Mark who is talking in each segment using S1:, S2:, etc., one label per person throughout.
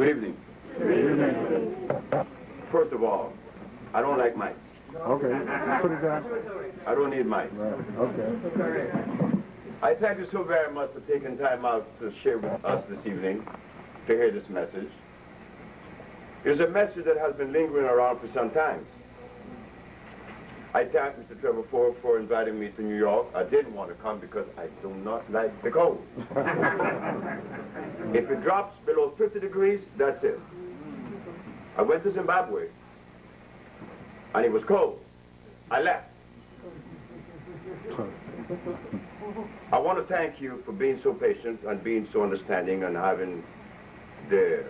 S1: Good evening.
S2: Good evening.
S1: First of all, I don't like mics.
S2: Okay. Put it down.
S1: I don't need mics.
S2: Right. Okay.
S1: I thank you so very much for taking time out to share with us this evening to hear this message. It's a message that has been lingering around for some time. I thank Mr. Trevor Ford for inviting me to New York. I didn't want to come because I do not like the cold. If it drops below 50 degrees, that's it. I went to Zimbabwe, and it was cold. I left. I want to thank you for being so patient and being so understanding and having the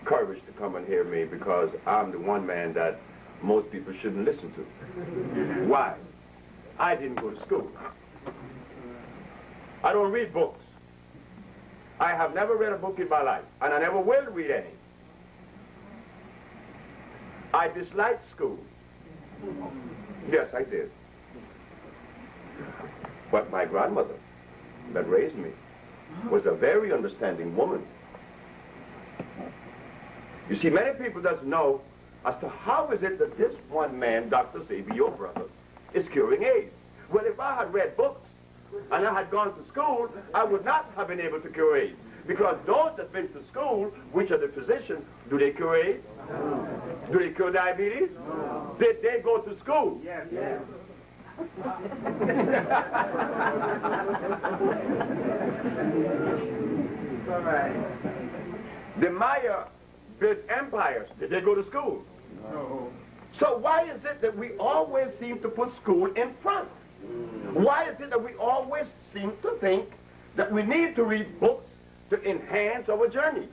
S1: courage to come and hear me, because I'm the one man that most people shouldn't listen to. Why? I didn't go to school. I don't read books. I have never read a book in my life, and I never will read any. I disliked school. Yes, I did. But my grandmother that raised me was a very understanding woman. You see, many people doesn't know as to how is it that this one man, Dr. Sebi, your brother, is curing AIDS. Well, if I had read books and I had gone to school, I would not have been able to cure AIDS. Because those that been to school, which are the physicians, do they cure AIDS? No. Do they cure diabetes? No. Did they go to school?
S3: Yes. Yes. All right.
S1: The Maya built empires. Did they go to school?
S3: No.
S1: So why is it that we always seem to put school in front? Why is it that we always seem to think that we need to read books to enhance our journey?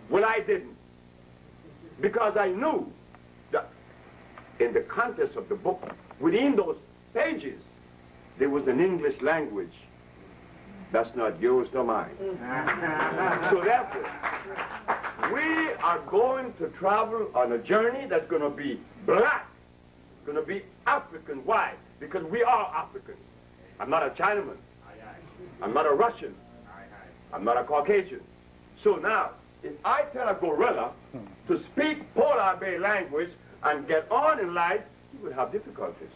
S1: Well, I didn't. Because I knew that in the contents of the book, within those pages, there was an English language that's not yours nor mine. So therefore, we are going to travel on a journey that's going to be black, going to be African. Why? Because we are Africans. I'm not a Chinaman. I'm not a Russian. I'm not a Caucasian. So now, if I tell a gorilla to speak Polar Bay language and get on in life, he would have difficulties.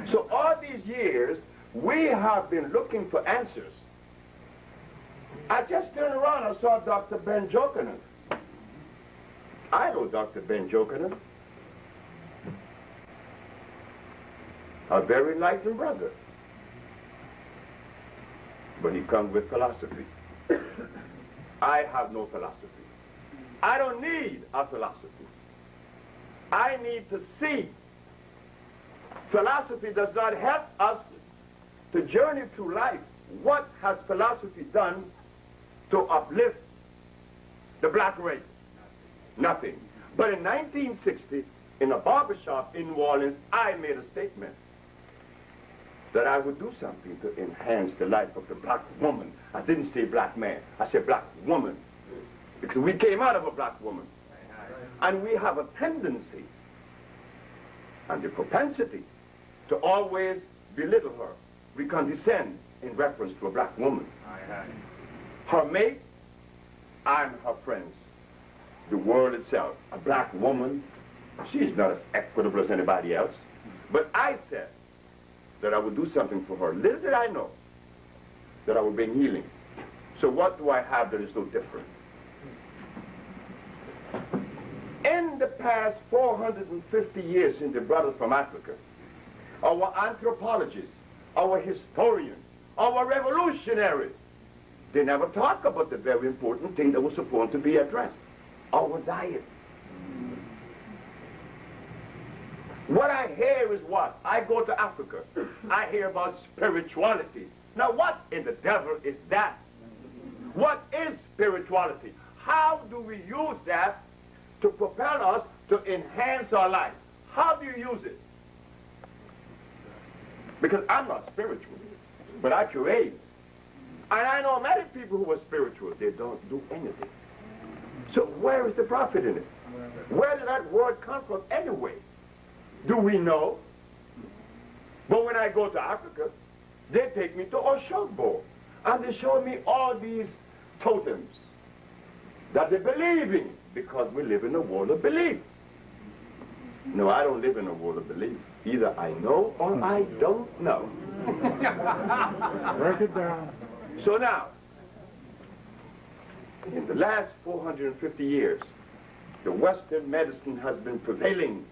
S1: So all these years, we have been looking for answers. I just turned around and saw Dr. Ben Jokanen. I know Dr. Ben Jokanen. A very enlightened brother. But he comes with philosophy. I have no philosophy. I don't need a philosophy. I need to see. Philosophy does not help us to journey through life. What has philosophy done to uplift the black race? Nothing. But in 1960, in a barbershop in New Orleans, I made a statement that I would do something to enhance the life of the black woman. I didn't say black man, I said black woman. Because we came out of a black woman. And we have a tendency and the propensity to always belittle her. We condescend in reference to a black woman. Her mate and her friends. The world itself. A black woman, she's not as equitable as anybody else. But I said that I would do something for her. Little did I know that I would bring healing. So what do I have that is so different? In the past 450 years in the brothers from Africa, our anthropologists, our historians, our revolutionaries, they never talk about the very important thing that was supposed to be addressed, our diet. What I hear is what? I go to Africa. I hear about spirituality. Now what in the devil is that? What is spirituality? How do we use that to propel us to enhance our life? How do you use it? Because I'm not spiritual, but I cure AIDS. And I know many people who are spiritual, they don't do anything. So where is the profit in it? Where did that word come from anyway? Do we know? But when I go to Africa, they take me to Oshogbo, and they show me all these totems. that they believe in, because we live in a world of belief. No, I don't live in a world of belief. Either I know or I don't know.
S2: Break it down.
S1: So now, in the last 450 years, the Western medicine has been prevailing.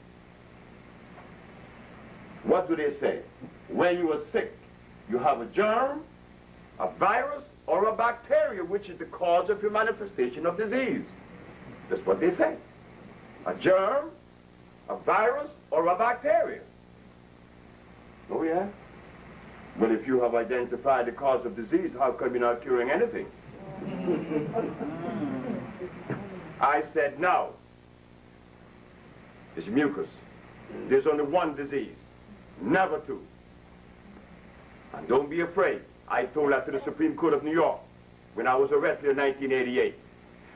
S1: What do they say? When you are sick, you have a germ, a virus, or a bacteria, which is the cause of your manifestation of disease. That's what they say. A germ, a virus, or a bacteria. Oh, yeah? Well, if you have identified the cause of disease, how come you're not curing anything? I said, no. It's mucus. There's only one disease, never two. And don't be afraid. I told that to the Supreme Court of New York when I was arrested in 1988.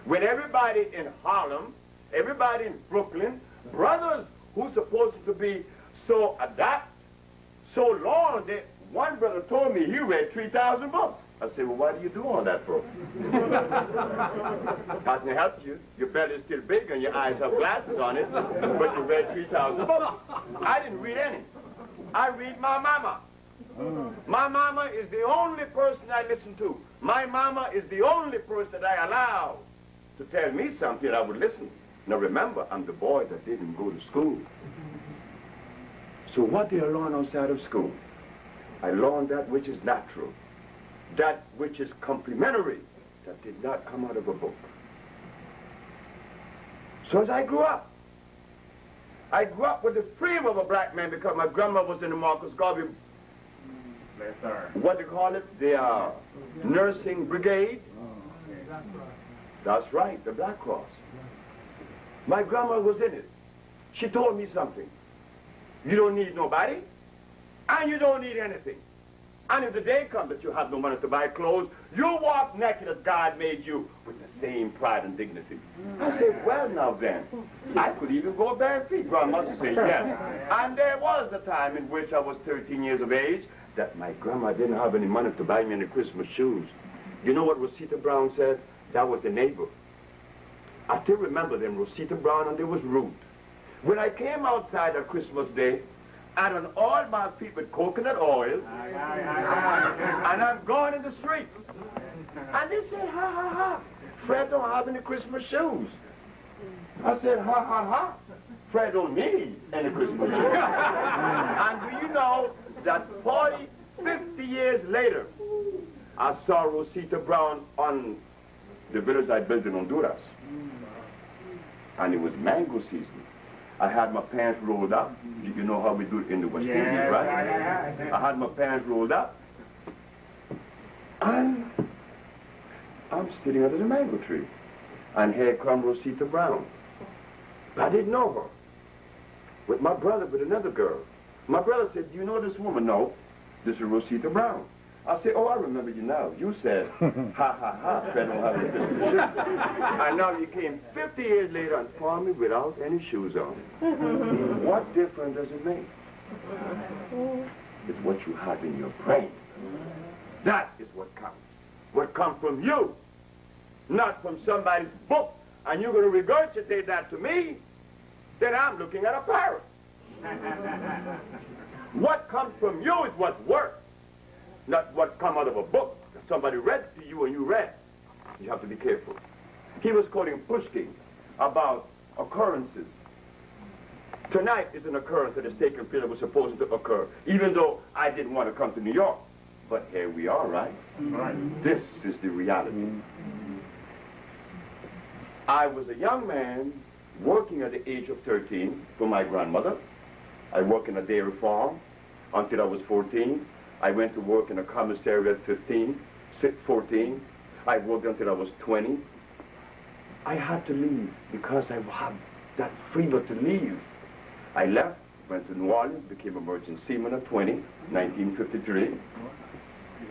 S1: When everybody in Harlem, everybody in Brooklyn, brothers who's supposed to be so adept, so long, one brother told me he read 3,000 books. I said, well, why do you do all that for? Hasn't helped you. Your belly's still big and your eyes have glasses on it, but you read 3,000 books. I didn't read any. I read my mama. My mama is the only person I listen to. My mama is the only person that I allow to tell me something I would listen. Now remember, I'm the boy that didn't go to school. So what did I learn outside of school? I learned that which is natural, that which is complementary, that did not come out of a book. So as I grew up with the freedom of a black man because my grandma was in the Marcus Garvey, what do you call it? The nursing brigade. That's right, the Black Cross. My grandma was in it. She told me something. You don't need nobody, and you don't need anything. And if the day comes that you have no money to buy clothes, you walk naked as God made you with the same pride and dignity. I said, well, now then, I could even go bare feet. Grandma used to say, yes. And there was a time in which I was 13 years of age that my grandma didn't have any money to buy me any Christmas shoes. You know what Rosita Brown said? That was the neighbor. I still remember them, Rosita Brown, and there was Ruth. When I came outside on Christmas Day, I done oiled my feet with coconut oil, and I'm going in the streets. And they said, ha, ha, ha, Fred don't have any Christmas shoes. I said, ha, ha, ha, Fred don't need any Christmas shoes. And do you know that 40, 50 years later, I saw Rosita Brown on the village I built in Honduras. And it was mango season. I had my pants rolled up. You know how we do it in the West Indies, right? I had my pants rolled up. And I'm sitting under the mango tree. And here comes Rosita Brown. I didn't know her. With my brother, with another girl. My brother said, do you know this woman? No, this is Rosita Brown. I said, oh, I remember you now. You said, ha, ha, ha, Fred don't have any Christmas shoes. And now you came 50 years later and found me without any shoes on. What difference does it make? It's what you have in your brain. That is what counts. What comes from you, not from somebody's book. And you're going to regurgitate that to me, then I'm looking at a parrot. What comes from you is what's worth. Not what come out of a book that somebody read to you and you read. You have to be careful. He was quoting Pushkin about occurrences. Tonight is an occurrence that is taking place that was supposed to occur, even though I didn't want to come to New York. But here we are, right? Right. This is the reality. I was a young man working at the age of 13 for my grandmother. I worked in a dairy farm until I was 14. I went to work in a commissary at 14. I worked until I was 20. I had to leave because I had that freedom to leave. I left, went to New Orleans, became a merchant seaman at 20, 1953.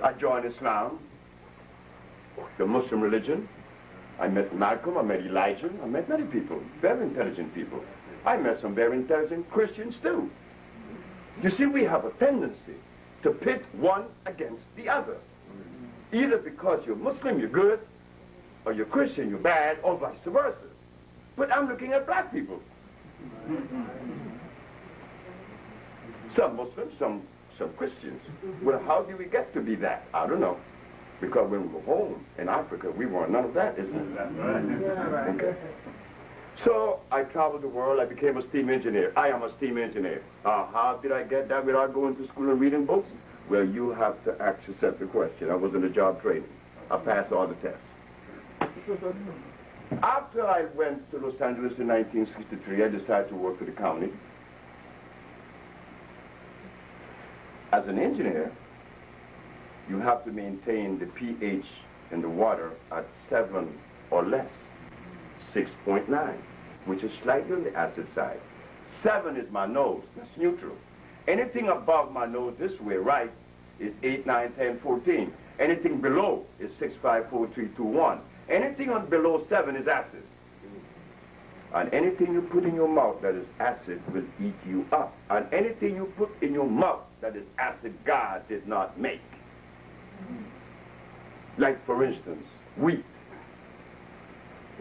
S1: I joined Islam, the Muslim religion. I met Malcolm, I met Elijah, I met many people, very intelligent people. I met some very intelligent Christians too. You see, we have a tendency to pit one against the other. Either because you're Muslim, you're good, or you're Christian, you're bad, or vice versa. But I'm looking at black people. Some Muslims, some Christians. Well, how do we get to be that? I don't know. Because when we were home in Africa, we weren't none of that, isn't it?
S3: That's right.
S1: Okay. So I traveled the world. I became a steam engineer. I am a steam engineer. How did I get that without going to school and reading books? Well, you have to ask yourself the question. I was in a job training. I passed all the tests. After I went to Los Angeles in 1963, I decided to work for the county. As an engineer, you have to maintain the pH in the water at 7 or less, 6.9, which is slightly on the acid side. 7 is my nose, that's neutral. Anything above my nose this way, right, is 8, 9, 10, 14. Anything below is 6, 5, 4, 3, 2, 1. Anything on below 7 is acid. And anything you put in your mouth that is acid will eat you up. And anything you put in your mouth that is acid, God did not make. Like, for instance, wheat,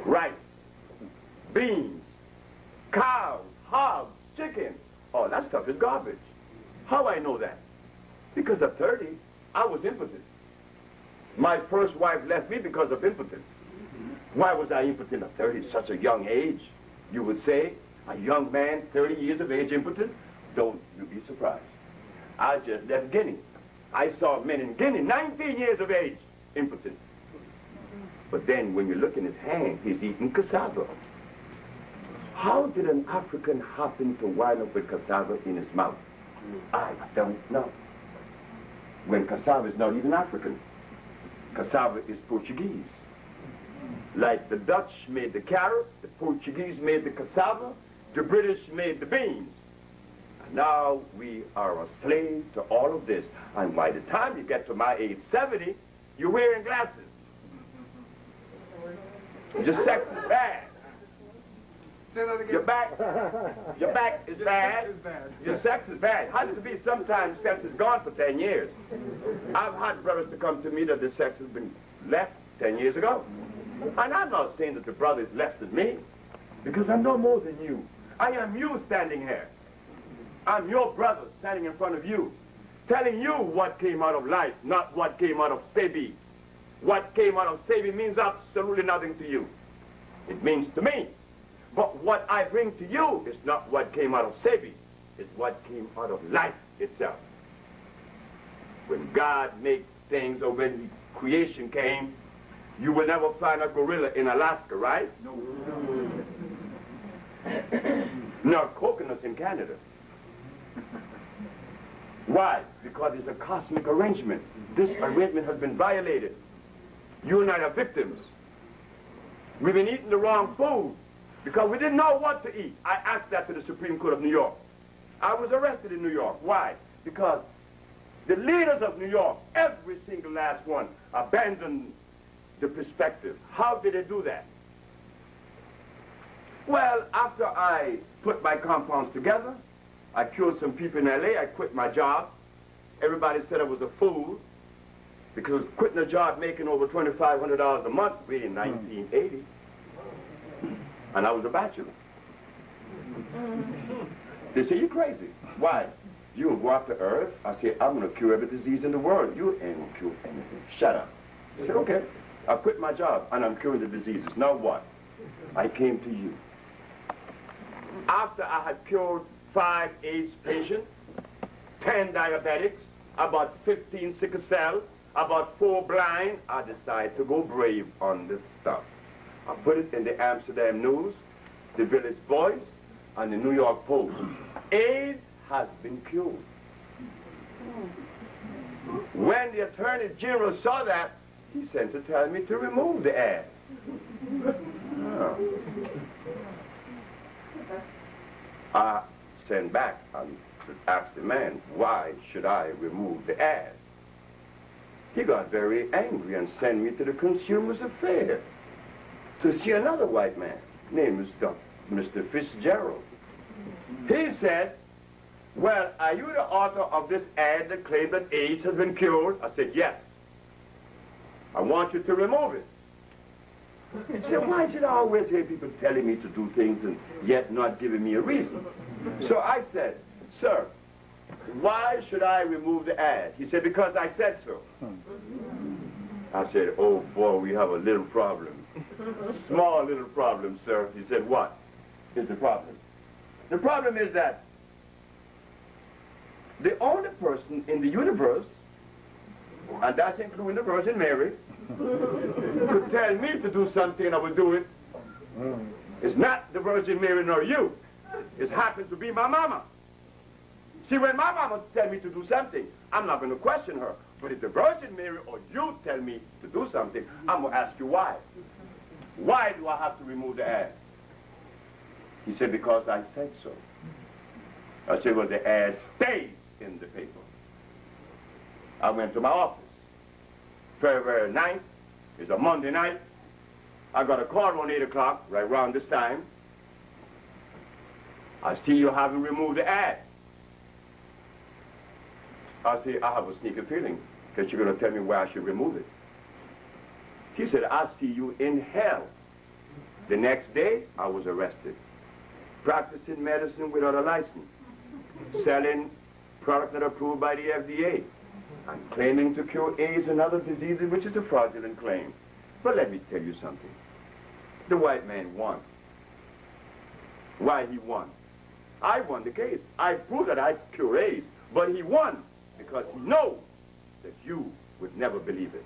S1: rice, beans, cows, hogs, chicken. All that stuff is garbage. How I know that? Because at 30, I was impotent. My first wife left me because of impotence. Why was I impotent at 30, such a young age? You would say, a young man, 30 years of age, impotent? Don't you be surprised. I just left Guinea. I saw men in Guinea, 19 years of age, impotent. But then when you look in his hand, he's eating cassava. How did an African happen to wind up with cassava in his mouth? I don't know. When cassava is not even African. Cassava is Portuguese. Like the Dutch made the carrot, the Portuguese made the cassava, the British made the beans. And now we are a slave to all of this. And by the time you get to my age, 70, you're wearing glasses. Your sex is bad. Your back is bad. Your sex is bad. Has to be sometimes sex is gone for 10 years. I've had brothers to come to me that the sex has been left 10 years ago. And I'm not saying that the brother is less than me, because I'm no more than you. I am you standing here. I'm your brother standing in front of you, telling you what came out of life, not what came out of Sebi. What came out of Sebi means absolutely nothing to you. It means to me. But what I bring to you is not what came out of Sebi. It's what came out of life itself. When God made things, or when creation came, you will never find a gorilla in Alaska, right? No. Nor coconuts in Canada. Why? Because it's a cosmic arrangement. This arrangement has been violated. You and I are victims. We've been eating the wrong food because we didn't know what to eat. I asked that to the Supreme Court of New York. I was arrested in New York. Why? Because the leaders of New York, every single last one, abandoned the perspective. How did they do that? Well, after I put my compounds together, I cured some people in LA, I quit my job. Everybody said I was a fool because quitting a job making over $2,500 a month way in 1980. And I was a bachelor. They say, you're crazy. Why? You will go after Earth? I say, I'm going to cure every disease in the world. You ain't going to cure anything. Shut up. I said, okay. I quit my job and I'm curing the diseases. Now what? I came to you. After I had cured 5 AIDS patients, 10 diabetics, about 15 sickle cell, about 4 blind, I decided to go brave on this stuff. I put it in the Amsterdam News, the Village Voice, and the New York Post. AIDS has been cured. When the Attorney General saw that, he sent to tell me to remove the ad. Oh. I sent back and asked the man, why should I remove the ad? He got very angry and sent me to the Consumers Affairs to see another white man named Mr. Fitzgerald. He said, well, are you the author of this ad that claimed that AIDS has been cured? I said, yes. I want you to remove it. He said, why should I always hear people telling me to do things and yet not giving me a reason? So I said, sir, why should I remove the ad? He said, because I said so. I said, oh boy, we have a little problem. Small little problem, sir. He said, what is the problem? The problem is that the only person in the universe, and that's including the Virgin Mary, could tell me to do something and I would do it. It's not the Virgin Mary nor you. It happens to be my mama. See, when my mama tells me to do something, I'm not going to question her. But if the Virgin Mary or you tell me to do something, I'm going to ask you why. Why do I have to remove the ad? He said, because I said so. I said, well, the ad stays in the paper. I went to my office. February 9th is a Monday night. I got a call around 8 o'clock, right around this time. I see you haven't removed the ad. I say, I have a sneaky feeling that you're going to tell me why I should remove it. He said, I'll see you in hell. The next day, I was arrested. Practicing medicine without a license. Selling products not approved by the FDA. And claiming to cure AIDS and other diseases, which is a fraudulent claim. But let me tell you something. The white man won. Why he won? I won the case. I proved that I cure AIDS. But he won because he knows that you would never believe it.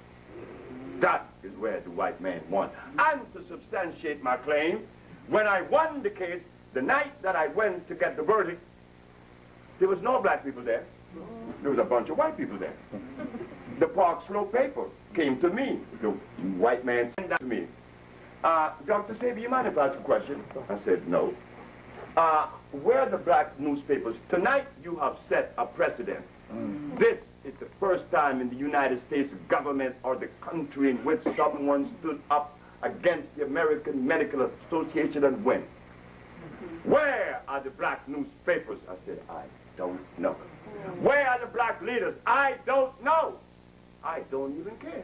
S1: That is where the white man won. And to substantiate my claim, when I won the case, the night that I went to get the verdict, there was no black people there. There was a bunch of white people there. The Park Slope paper came to me. The white man sent that to me. Dr. Sebi, you mind if I ask a question? I said, no. Where are the black newspapers? Tonight you have set a precedent. This is the first time in the United States government or the country in which someone stood up against the American Medical Association and went. Where are the black newspapers? I said, I don't know. Where are the black leaders? I don't know. I don't even care.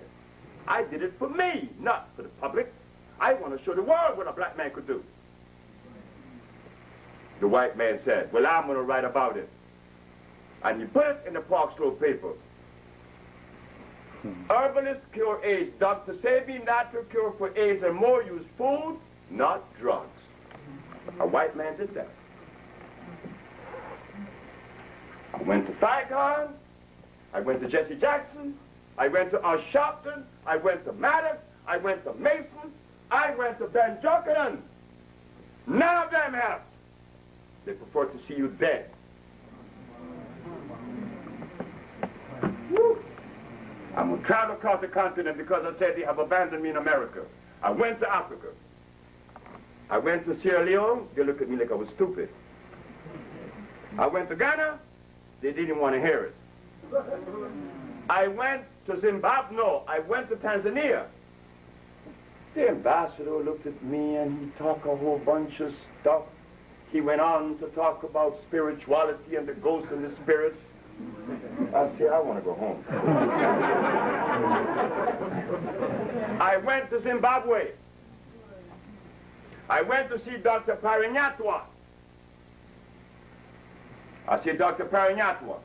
S1: I did it for me, not for the public. I want to show the world what a black man could do. The white man said, well, I'm going to write about it. And he put it in the Park Slope paper. Herbalists cure AIDS. Dr. Sebi, natural cure for AIDS, and more use food, not drugs. A white man did that. I went to Saigon. I went to Jesse Jackson. I went to Sharpton. I went to Maddox. I went to Mason. I went to Ben Jokanen. None of them have. They prefer to see you dead. Woo. I'm going to travel across the continent because I said they have abandoned me in America. I went to Africa. I went to Sierra Leone. They looked at me like I was stupid. I went to Ghana. They didn't want to hear it. I went to Zimbabwe. No, I went to Tanzania. The ambassador looked at me and he talked a whole bunch of stuff. He went on to talk about spirituality and the ghosts and the spirits. I said, I want to go home. I went to Zimbabwe. I went to see Dr. Parinyatwa. I said, Dr. Parinyatwa,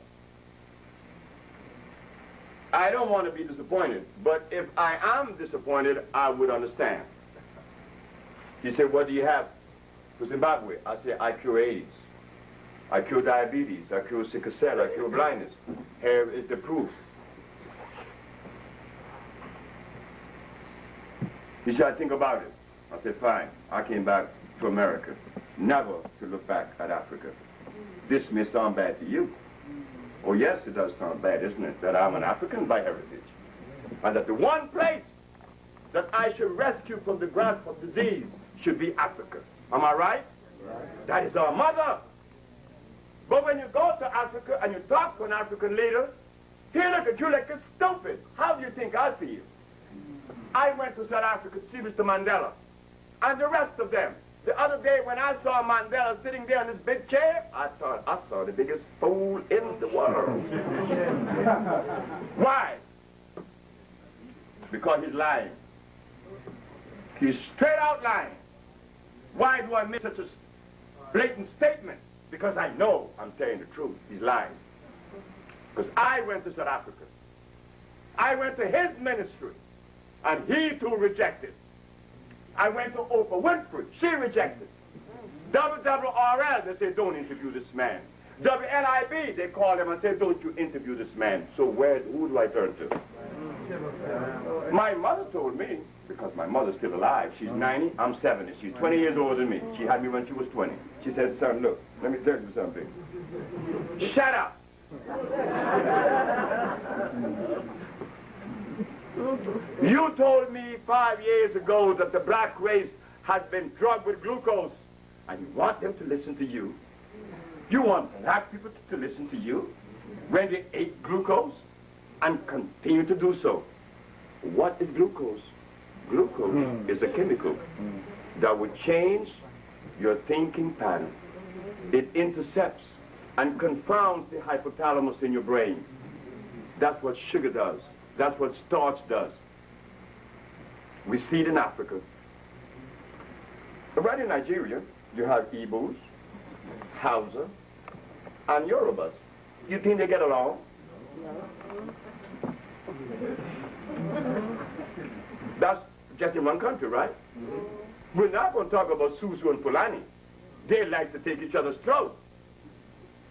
S1: I don't want to be disappointed, but if I am disappointed, I would understand. He said, what do you have for Zimbabwe? I said, I cure AIDS. I cure diabetes. I cure sickle cell. I cure blindness. Here is the proof. He said, think about it. I said, fine. I came back to America, never to look back at Africa. This may sound bad to you. Oh, yes, it does sound bad, isn't it, that I'm an African by heritage. And that the one place that I should rescue from the grasp of disease should be Africa. Am I right? Right. That is our mother. But when you go to Africa and you talk to an African leader, he look at you like you're stupid. How do you think I feel? I went to South Africa to see Mr. Mandela and the rest of them. The other day when I saw Mandela sitting there in this big chair, I thought I saw the biggest fool in the world. Why? Because he's lying. He's straight out lying. Why do I make such a blatant statement? Because I know I'm telling the truth. He's lying. Because I went to South Africa. I went to his ministry, and he too rejected. I went to Oprah Winfrey. She rejected. WWRL, they said, don't interview this man. WNIB, they called him and said, don't you interview this man. So who do I turn to? My mother told me, because my mother's still alive, she's 90, I'm 70. She's 20 years older than me. She had me when she was 20. She said, son, look, let me tell you something. Shut up. You told me 5 years ago that the black race has been drugged with glucose, and you want them to listen to you. You want black people to listen to you when they ate glucose and continue to do so. What is glucose? Glucose is a chemical that would change your thinking pattern. It intercepts and confounds the hypothalamus in your brain. That's what sugar does. That's what starch does. We see it in Africa. Right in Nigeria, you have Igbos, Hausa, and Yorubas. You think they get along? That's just in one country, right? We're not going to talk about Susu and Fulani. They like to take each other's throat.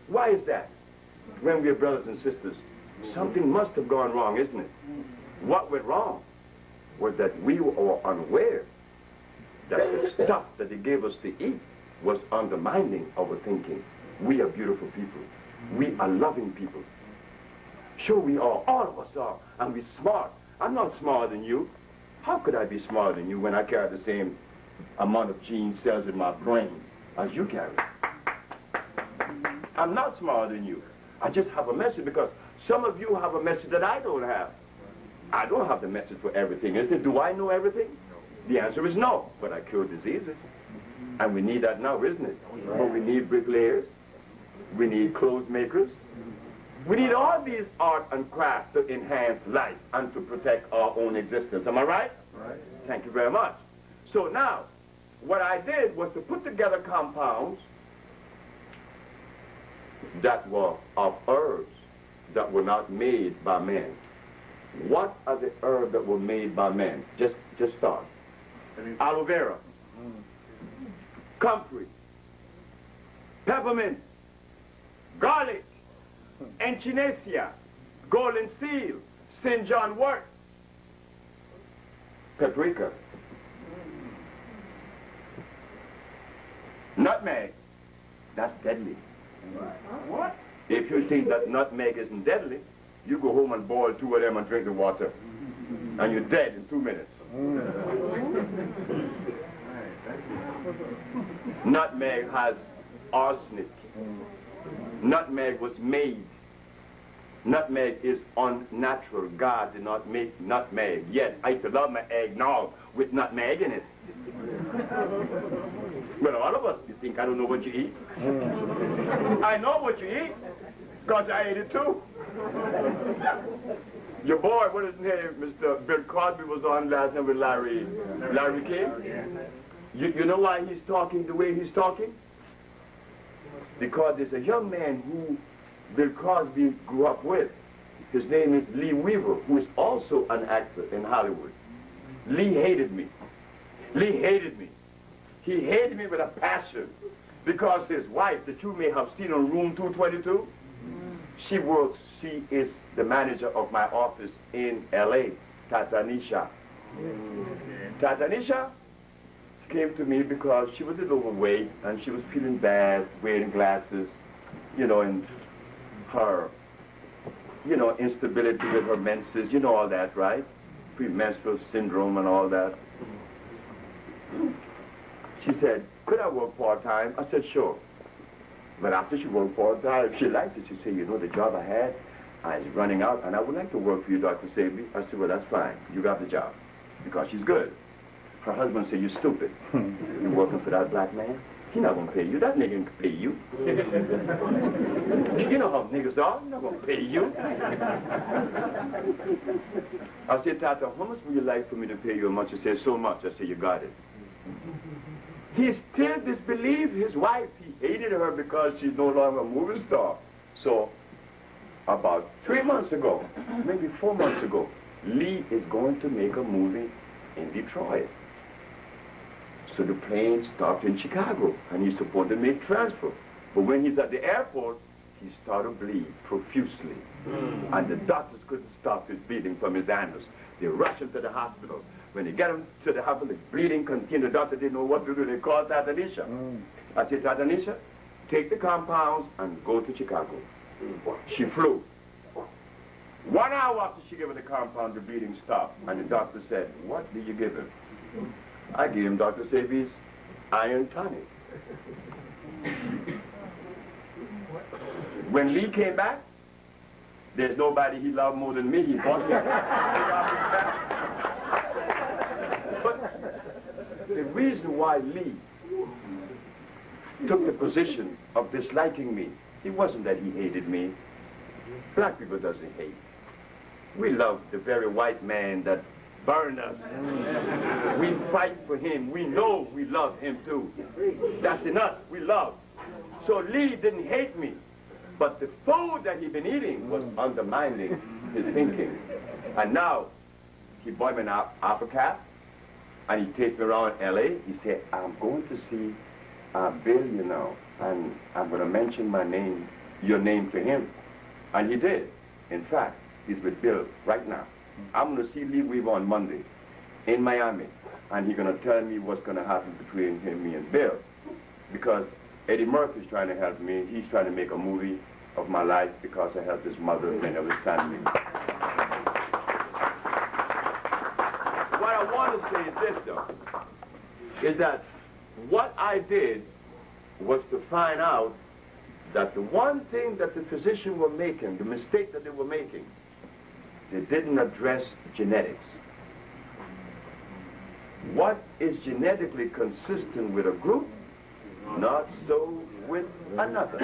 S1: Why is that? When we're brothers and sisters, something must have gone wrong, isn't it? What went wrong was that we were unaware that the stuff that they gave us to eat was undermining our thinking. We are beautiful people. We are loving people. Sure we are, all of us are, and we're smart. I'm not smarter than you. How could I be smarter than you when I carry the same amount of gene cells in my brain as you carry? I'm not smarter than you. I just have a message because some of you have a message that I don't have. I don't have the message for everything, isn't it? Do I know everything? No. The answer is no, but I cure diseases. And we need that now, isn't it? Right. But we need bricklayers. We need clothes makers. We need all these art and crafts to enhance life and to protect our own existence. Am I right? Right. Thank you very much. So now, what I did was to put together compounds that were of herbs that were not made by men. What are the herbs that were made by men? Just start. Aloe vera, comfrey, peppermint, garlic, echinacea, golden seal, St. John wort, paprika, nutmeg. That's deadly. What? If you think that nutmeg isn't deadly, you go home and boil 2 of them and drink the water, and you're dead in 2 minutes. Nutmeg has arsenic. Nutmeg was made. Nutmeg is unnatural. God did not make nutmeg. Yet I used to love my eggnog with nutmeg in it. Well, all of us, you think I don't know what you eat? I know what you eat, because I ate it too. Your boy, what is his name? Mr. Bill Cosby was on last night with Larry King. You know why he's talking the way he's talking? Because there's a young man who Bill Cosby grew up with. His name is Lee Weaver, who is also an actor in Hollywood. Lee hated me. Lee hated me. He hated me with a passion because his wife, that you may have seen on Room 222, she is the manager of my office in L.A., Tatanisha. Tatanisha came to me because she was a little overweight and she was feeling bad, wearing glasses, you know, and her, you know, instability with her menses, you know all that, right? Premenstrual syndrome and all that. She said, could I work part-time? I said, sure. But after she worked part-time, she liked it. She said, you know, the job I had is running out, and I would like to work for you, Dr. Sebi. I said, well, that's fine. You got the job. Because she's good. Her husband said, you're stupid. You're working for that black man? He's not going to pay you. That nigga can pay you. You know how niggas are. He's not going to pay you. I said, Tata, how much would you like for me to pay you a month? She said, so much. I said, you got it. He still disbelieved his wife. He hated her because she's no longer a movie star. So, about 3 months ago, maybe 4 months ago, Lee is going to make a movie in Detroit. So the plane stopped in Chicago, and he's supposed to make transfer. But when he's at the airport, he started to bleed profusely. And the doctors couldn't stop his bleeding from his anus. They rushed him to the hospital. When they get him to the hospital, the bleeding continued. The doctor didn't know what to do. They called Tatanisha. I said, Tatanisha, take the compounds and go to Chicago. She flew. 1 hour after she gave her the compound, the bleeding stopped. And the doctor said, what did you give him? I gave him Dr. Sebi's iron tonic. When Lee came back, there's nobody he loved more than me. He bought me. But the reason why Lee took the position of disliking me, it wasn't that he hated me. Black people doesn't hate. We love the very white man that burned us. We fight for him. We know we love him too. That's in us. We love. So Lee didn't hate me. But the food that he'd been eating was undermining his thinking. And now, he bought me an apple cap, and he takes me around L.A. He said, I'm going to see Bill, you know, and I'm going to mention my name, your name to him. And he did. In fact, he's with Bill right now. I'm going to see Lee Weaver on Monday in Miami, and he's going to tell me what's going to happen between him, me, and Bill. Because Eddie Murphy's trying to help me. He's trying to make a movie of my life because I helped his mother and many of his family. What I want to say is this, though, is that what I did was to find out that the one thing that the physicians were making, the mistake that they were making, they didn't address genetics. What is genetically consistent with a group, not so with another.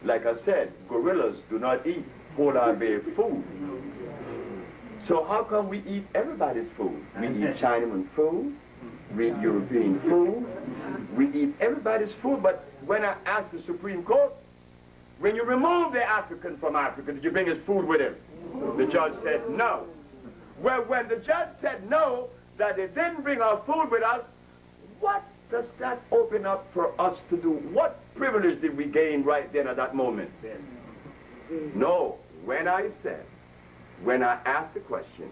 S1: Like I said, gorillas do not eat polar bear food. So how come we eat everybody's food? We eat Chinaman food, we eat European food, we eat everybody's food, but when I asked the Supreme Court, when you remove the African from Africa, did you bring his food with him? The judge said no. Well, when the judge said no, that they didn't bring our food with us, what does that open up for us to do? What privilege did we gain right then at that moment? No, when I asked the question,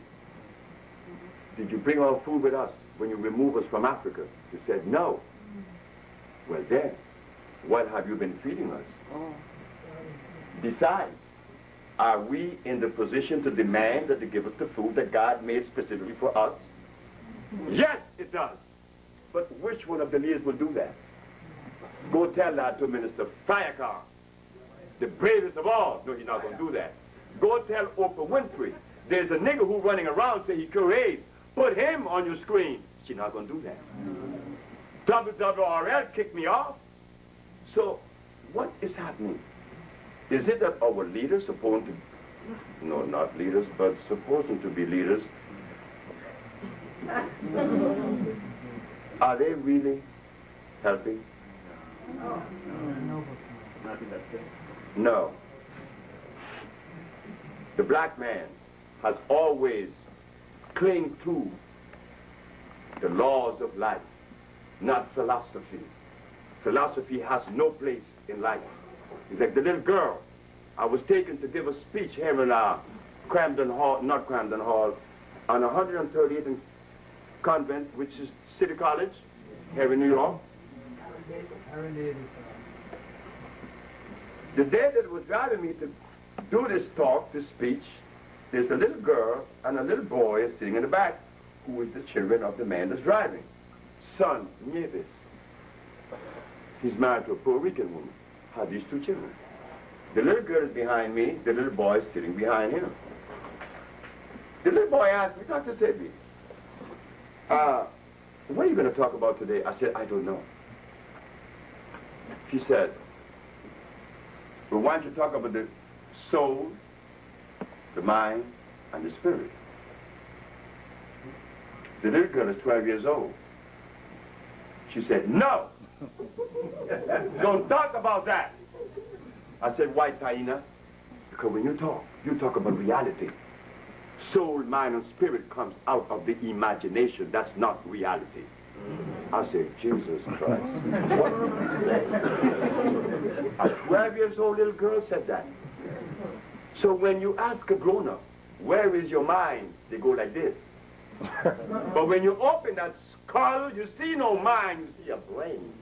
S1: did you bring our food with us when you remove us from Africa? They said no. Well then, what have you been feeding us? Besides, are we in the position to demand that they give us the food that God made specifically for us? Yes, it does. But which one of the leaders will do that? Go tell that to Minister Firecar, the bravest of all. No, he's not going to do that. Go tell Oprah Winfrey, there's a nigger who running around saying he cure AIDS. Put him on your screen. She's not going to do that. WWRL kicked me off. So, what is happening? Is it that our leaders supposed to, no, not leaders, but supposing to be leaders, are they really helping? No. The black man has always clung to the laws of life, not philosophy. Philosophy has no place in life. It's like the little girl. I was taken to give a speech here in Camden Hall, not Camden Hall, on 138th and Convent, which is City College, here in New York. The day that was driving me to do this talk, this speech, there's a little girl and a little boy sitting in the back, who is the children of the man that's driving. Son Nieves. He's married to a Puerto Rican woman. Had these two children. The little girl is behind me, the little boy is sitting behind him. The little boy asked me, Dr. Sebi, what are you going to talk about today? I said, I don't know. She said, well, why don't you talk about the soul, the mind, and the spirit. The little girl is 12 years old. She said, no, don't talk about that. I said, why, Taina? Because when you talk about reality. Soul, mind, and spirit comes out of the imagination. That's not reality. I said, Jesus Christ. What did you say? A 12 years old little girl said that. So when you ask a grown-up, where is your mind? They go like this. But when you open that skull, you see no mind, you see a brain.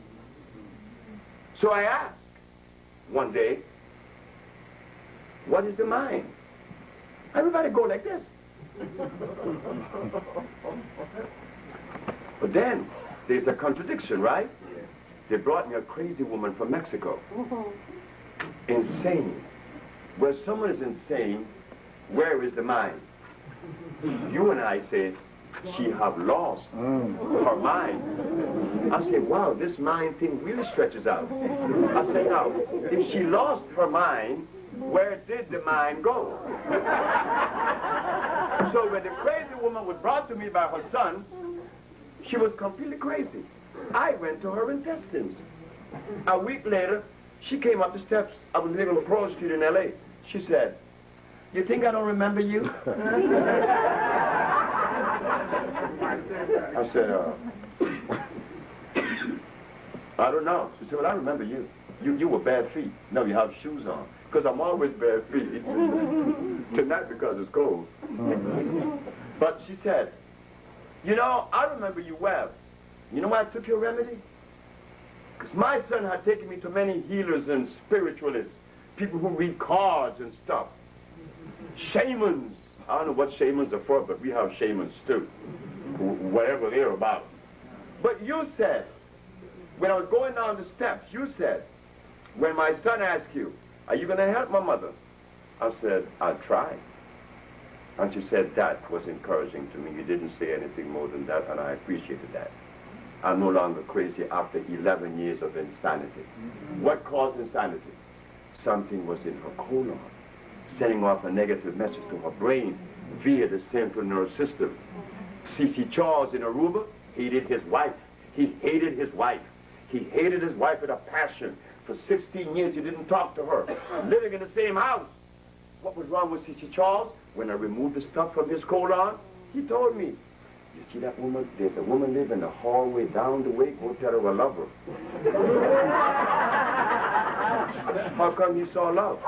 S1: So I asked one day, what is the mind? Everybody go like this. But then, there's a contradiction, right? They brought me a crazy woman from Mexico. Insane. Where someone is insane, where is the mind? You and I said, she have lost her mind. I said, wow, this mind thing really stretches out. I said, now, if she lost her mind, where did the mind go? So when the crazy woman was brought to me by her son, she was completely crazy. I went to her intestines. A week later, she came up the steps. I was living on Pearl Street in L.A. She said, you think I don't remember you? I said, I don't know. She said, well, I remember you. You were bare feet. Now you have shoes on. Because I'm always bare feet. Tonight because it's cold. But she said, you know, I remember you well. You know why I took your remedy? Because my son had taken me to many healers and spiritualists, people who read cards and stuff. Shamans. I don't know what shamans are for, but we have shamans too. Whatever they're about. But you said, when I was going down the steps, you said, when my son asked you, are you going to help my mother? I said, I'll try. And she said, that was encouraging to me. You didn't say anything more than that, and I appreciated that. I'm no longer crazy after 11 years of insanity. What caused insanity? Something was in her colon, sending off a negative message to her brain via the central nervous system. C.C. Charles in Aruba hated his wife. He hated his wife. He hated his wife with a passion. For 16 years, he didn't talk to her, living in the same house. What was wrong with C.C. Charles? When I removed the stuff from his colon, he told me, you see that woman? There's a woman living in the hallway down the way. Go tell her I love her. How come he saw love?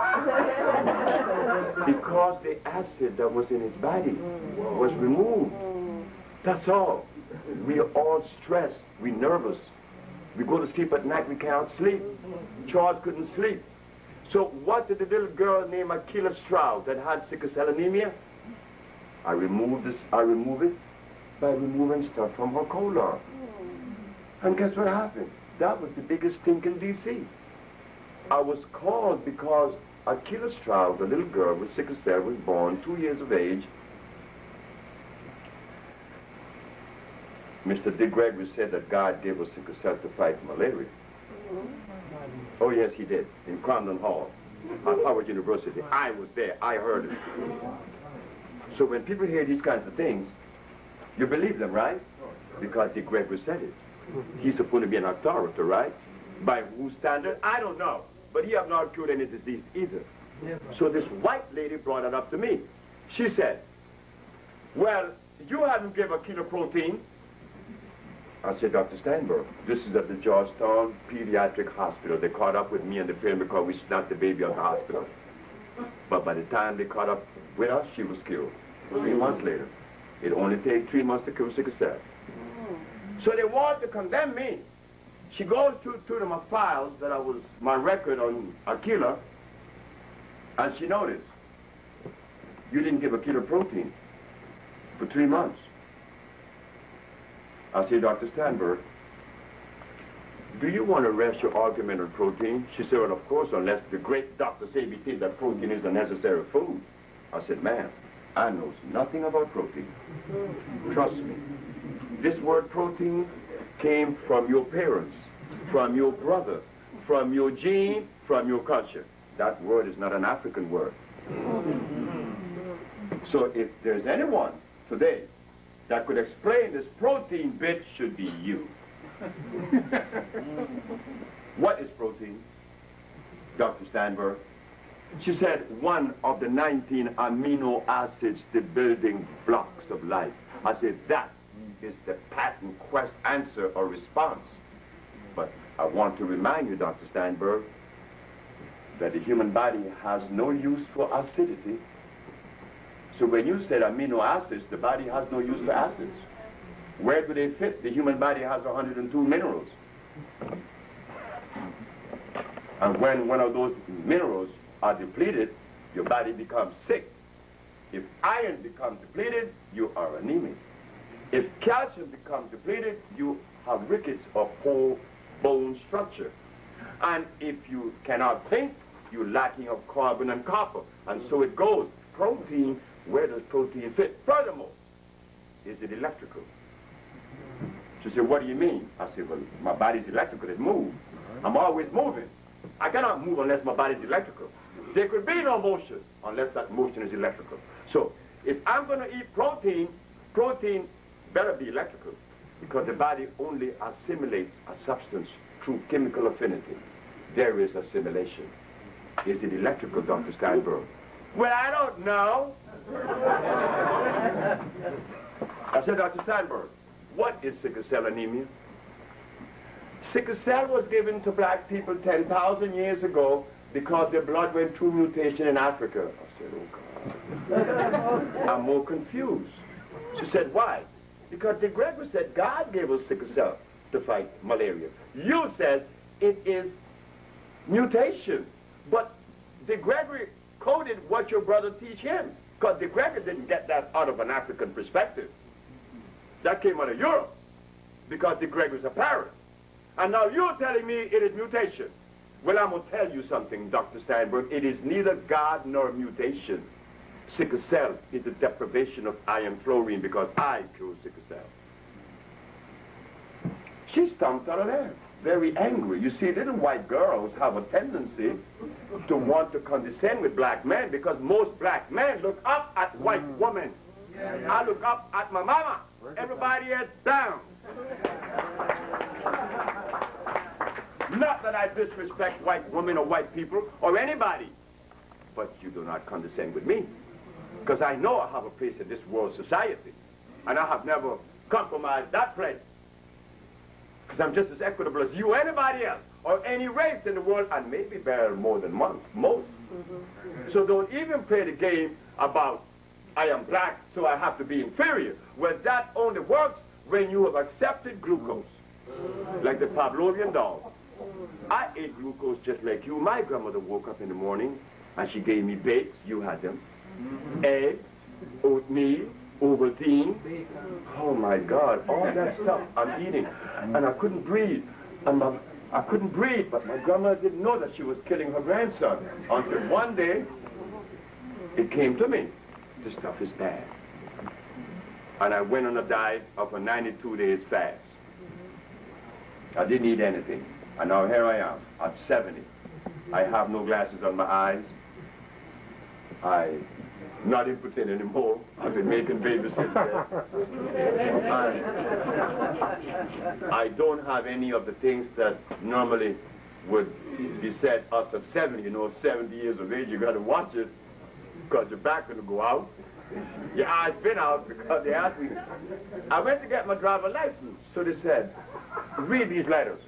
S1: Because the acid that was in his body was removed. That's all. We are all stressed. We're nervous. We go to sleep at night, we can't sleep. Charles couldn't sleep. So what did the little girl named Akila Stroud that had sickle cell anemia? I remove it by removing stuff from her colon. And guess what happened? That was the biggest stink in D.C. I was called because Akila Stroud, the little girl with sickle cell, was born 2 years of age. Mr. Dick Gregory said that God gave us sickle cell to fight malaria. Oh yes, he did, in Crandon Hall, at Howard University. I was there, I heard it. So when people hear these kinds of things, you believe them, right? Because Dick Gregory said it. He's supposed to be an authority, right? By whose standard? I don't know. But he have not cured any disease either. So this white lady brought it up to me. She said, well, you haven't given a kilo protein. I said, Dr. Steinberg, this is at the Georgetown Pediatric Hospital. They caught up with me and the parent because we snapped the baby out of the hospital. But by the time they caught up with us, she was killed. 3 months later. It only takes 3 months to kill sickle cell. So they wanted to condemn me. She goes to my files that I was, my record on Akila, and she noticed, you didn't give Akila protein for 3 months. I said, Dr. Steinberg, do you want to rest your argument on protein? She said, well, of course, unless the great Dr. Sebi thinks that protein is a necessary food. I said, ma'am, I know nothing about protein. Trust me. This word protein came from your parents, from your brother, from your gene, from your culture. That word is not an African word. So if there's anyone today that could explain this protein bit, should be you. What is protein, Dr. Steinberg? She said one of the 19 amino acids, the building blocks of life. I said that is the patent answer or response. But I want to remind you, Dr. Steinberg, that the human body has no use for acidity. So when you said amino acids, the body has no use for acids. Where do they fit? The human body has 102 minerals. And when one of those minerals are depleted, your body becomes sick. If iron becomes depleted, you are anemic. If calcium becomes depleted, you have rickets of whole bone structure. And if you cannot think, you're lacking of carbon and copper. And so it goes. Protein, where does protein fit? Furthermore, is it electrical? She said, what do you mean? I said, well, my body's electrical, it moves. I'm always moving. I cannot move unless my body's electrical. There could be no motion unless that motion is electrical. So if I'm going to eat protein, protein better be electrical, because the body only assimilates a substance through chemical affinity. There is assimilation. Is it electrical, Dr. Steinberg? Well, I don't know. I said, Dr. Steinberg, what is sickle cell anemia? Sickle cell was given to black people 10,000 years ago because their blood went through mutation in Africa. I said, oh God. I'm more confused. She said, why? Because de Gregory said God gave us sickle cell to fight malaria. You said it is mutation. But de Gregory coded what your brother teach him, because de Gregory didn't get that out of an African perspective. That came out of Europe, because de Gregory's a parrot. And now you're telling me it is mutation. Well, I'm going to tell you something, Dr. Steinberg. It is neither God nor mutation. Sickle cell is the deprivation of iron fluorine, because I chose sickle cell. She stomped out of there, very angry. You see, little white girls have a tendency to want to condescend with black men, because most black men look up at white women. I look up at my mama. Everybody is down. Not that I disrespect white women or white people or anybody, but you do not condescend with me, because I know I have a place in this world society, and I have never compromised that place, because I'm just as equitable as you or anybody else, or any race in the world, and maybe better more than most. So don't even play the game about I am black, so I have to be inferior. Well, that only works when you have accepted glucose, like the Pavlovian dog. I ate glucose just like you. My grandmother woke up in the morning and she gave me bakes, you had them, eggs, oatmeal, Ovaltine. Oh my God, all that stuff I'm eating. And I couldn't breathe. I couldn't breathe, but my grandmother didn't know that she was killing her grandson. Until one day, it came to me. This stuff is bad. And I went on a diet of a 92 days fast. I didn't eat anything. And now here I am, at 70. I have no glasses on my eyes. I'm not impotent anymore. I've been making babies since then. I don't have any of the things that normally would beset us at 70. You know, 70 years of age, you got to watch it, because your back going to go out. Your eyes been out because they asked me. I went to get my driver's license, so they said, read these letters.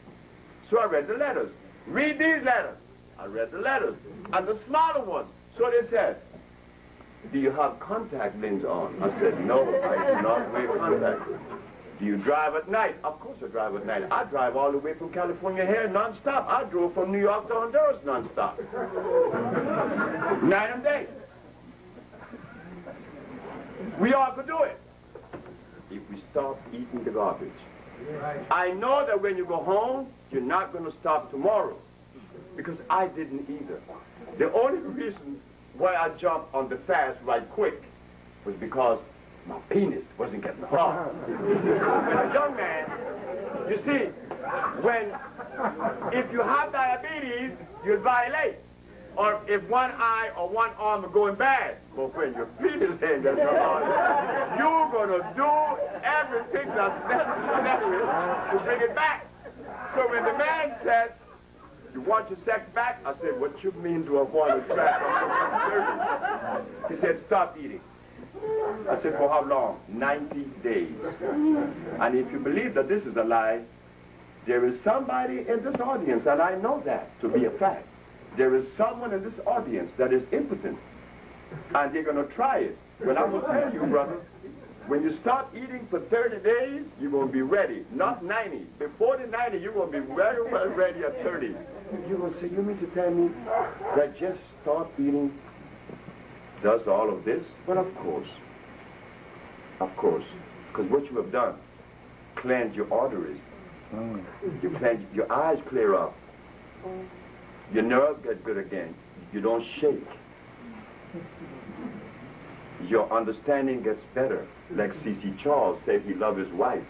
S1: So I read the letters. Read these letters. I read the letters. And the smaller ones. So they said, do you have contact lenses on? I said, no, I do not wear contact. Do you drive at night? Of course I drive at night. I drive all the way from California here non-stop. I drove from New York to Honduras non-stop. Night and day. We all could do it if we stop eating the garbage. I know that when you go home, you're not going to stop tomorrow, because I didn't either. The only reason why I jumped on the fast right quick was because my penis wasn't getting hard. When a young man, you see, if you have diabetes, you'll violate. or if one eye or one arm are going bad. But when your feet is hanging, you're going to do everything that's necessary to bring it back. So when the man said, you want your sex back? I said, what you mean do I want it back? He said, stop eating. I said, for how long? 90 days. And if you believe that this is a lie, there is somebody in this audience, and I know that to be a fact. There is someone in this audience that is impotent, and they're going to try it. Well, I'm going to tell you, brother, when you start eating for 30 days, you're going to be ready. Not 90. Before the 90, you're going to be very well ready at 30. You're going to say, you mean to tell me that just start eating does all of this? Well, of course. Of course. Because what you have done, cleanse your arteries. You cleanse, your eyes clear up. Your nerves get good again. You don't shake. Your understanding gets better. Like C.C. Charles said he loved his wife.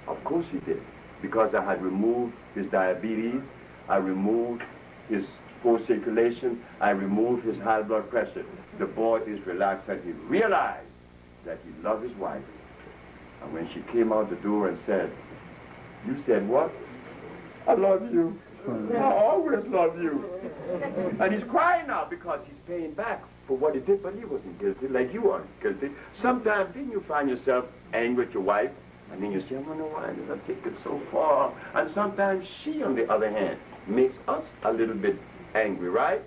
S1: Of course he did. Because I had removed his diabetes, I removed his poor circulation, I removed his high blood pressure. The boy is relaxed and he realized that he loved his wife. And when she came out the door and said, you said what? I love you. I always love you. And he's crying now because he's paying back for what he did, but he wasn't guilty like you aren't guilty. Sometimes didn't you find yourself angry with your wife? And then you say, I wonder why did I take it so far? And sometimes she, on the other hand, makes us a little bit angry, right?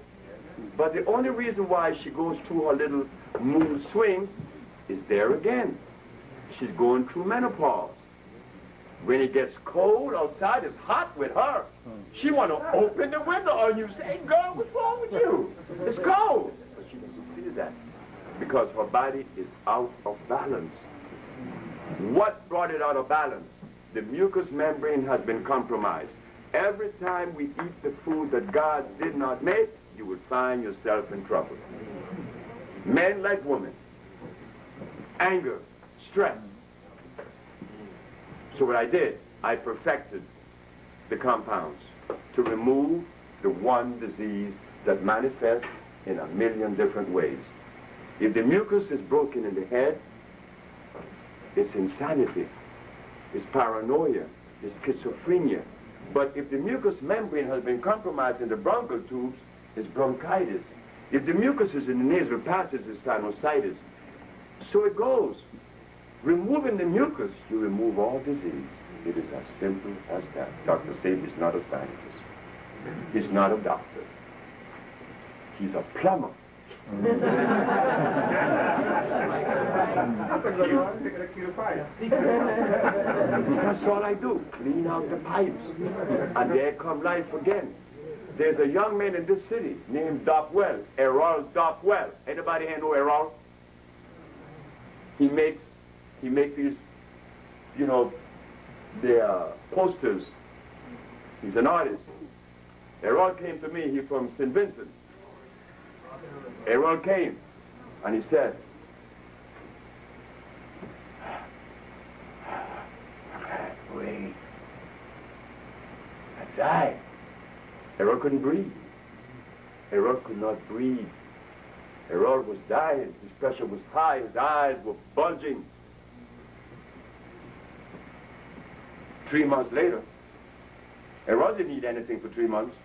S1: But the only reason why she goes through her little mood swings is there again. She's going through menopause. When it gets cold outside, it's hot with her. She want to open the window on you, say, hey, girl, what's wrong with you? It's cold. But she doesn't feel that because her body is out of balance. What brought it out of balance? The mucous membrane has been compromised. Every time we eat the food that God did not make, you will find yourself in trouble. Men like women. Anger, stress. So what I did, I perfected the compounds to remove the one disease that manifests in a million different ways. If the mucus is broken in the head, it's insanity, it's paranoia, it's schizophrenia. But if the mucous membrane has been compromised in the bronchial tubes, it's bronchitis. If the mucus is in the nasal passage, it's sinusitis. So it goes. Removing the mucus, you remove all disease. It is as simple as that. Dr. Sebi is not a scientist. He's not a doctor. He's a plumber. That's all I do, clean out the pipes. And there come life again. There's a young man in this city named Dockwell, Errol Dockwell. Anybody here know Errol? He makes these, you know, they're posters. He's an artist. Errol came to me, he's from St. Vincent. Errol came and he said, wait, I died. Errol couldn't breathe. Errol could not breathe. Errol was dying, his pressure was high, his eyes were bulging. 3 months later, Errol didn't eat anything for 3 months.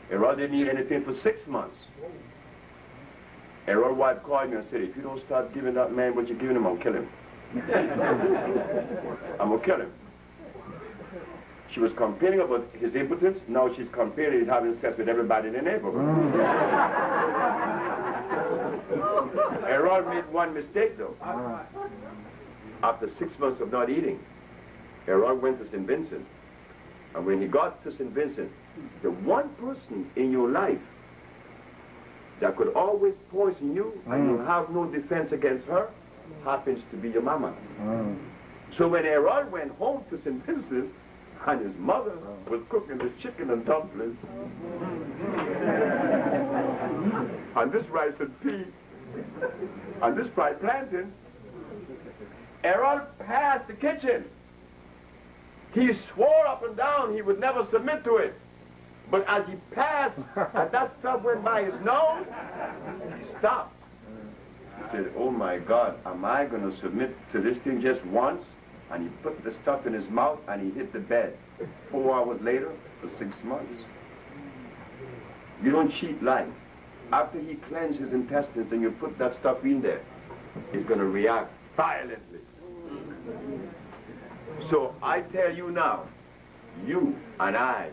S1: Errol didn't eat anything for 6 months. Errol's wife called me and said, if you don't start giving that man what you're giving him, I'll kill him. I'm going to kill him. She was complaining about his impotence. Now she's complaining he's having sex with everybody in the neighborhood. Errol made one mistake, though. After 6 months of not eating, Errol went to St. Vincent. And when he got to St. Vincent, the one person in your life that could always poison you and you have no defense against her happens to be your mama. So when Errol went home to St. Vincent and his mother was cooking the chicken and dumplings and this rice and pea and this fried plantain, Errol passed the kitchen. He swore up and down he would never submit to it. But as he passed, and that stuff went by his nose, he stopped. He said, oh my God, am I going to submit to this thing just once? And he put the stuff in his mouth and he hit the bed. 4 hours later, for 6 months. You don't cheat life. After he cleansed his intestines and you put that stuff in there, he's going to react violently. So I tell you now, you and I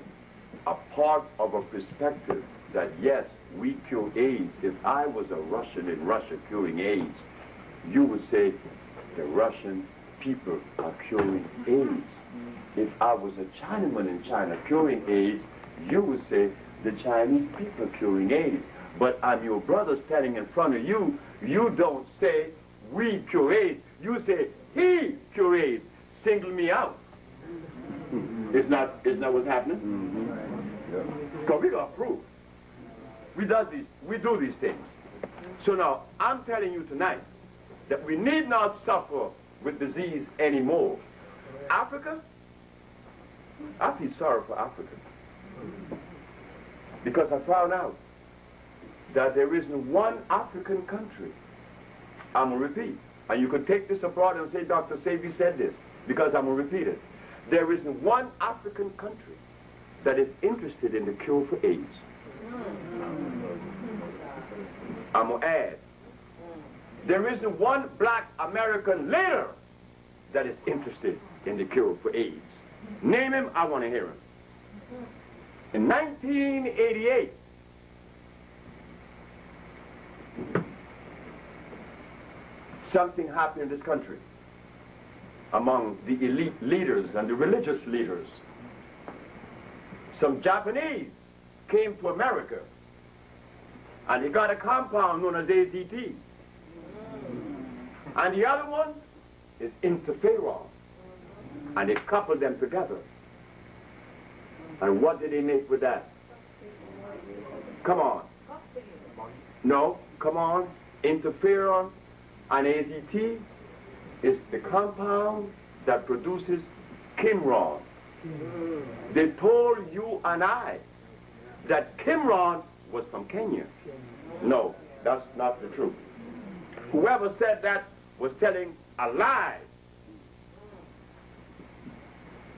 S1: are part of a perspective that yes, we cure AIDS. If I was a Russian in Russia curing AIDS, you would say the Russian people are curing AIDS. If I was a Chinaman in China curing AIDS, you would say the Chinese people are curing AIDS. But I'm your brother standing in front of you. You don't say we cure AIDS. You say he cure AIDS. Single me out. Isn't that what's happening? Because we got proof. We do these things. So now I'm telling you tonight that we need not suffer with disease anymore. Africa, I feel sorry for Africa. Because I found out that there isn't one African country. I'm going to repeat. And you can take this abroad and say, Dr. Sebi said this, because I'm going to repeat it. There isn't one African country that is interested in the cure for AIDS. I'm going to add. There isn't one black American leader that is interested in the cure for AIDS. Name him, I want to hear him. In 1988, something happened in this country among the elite leaders and the religious leaders. Some Japanese came to America and they got a compound known as AZT. And the other one is interferon. And they coupled them together. And what did they make with that? Come on. No, come on. Interferon and AZT is the compound that produces Kimron. They told you and I that Kimron was from Kenya. No, that's not the truth. Whoever said that was telling a lie.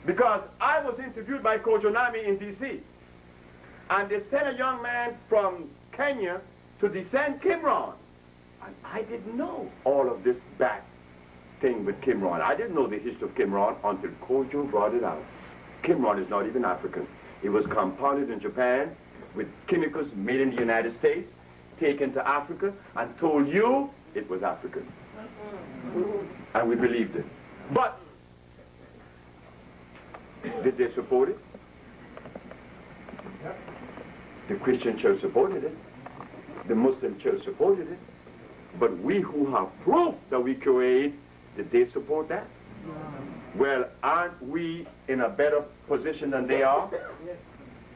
S1: Because I was interviewed by Kojonami in D.C. and they sent a young man from Kenya to defend Kimron. And I didn't know all of this back thing with Kimron. I didn't know the history of Kimron until Kojo brought it out. Kimron is not even African. It was compounded in Japan with chemicals made in the United States, taken to Africa, and told you it was African. And we believed it. But did they support it? The Christian church supported it. The Muslim church supported it. But we who have proof that we cure AIDS, did they support that? Well, aren't we in a better position than they are?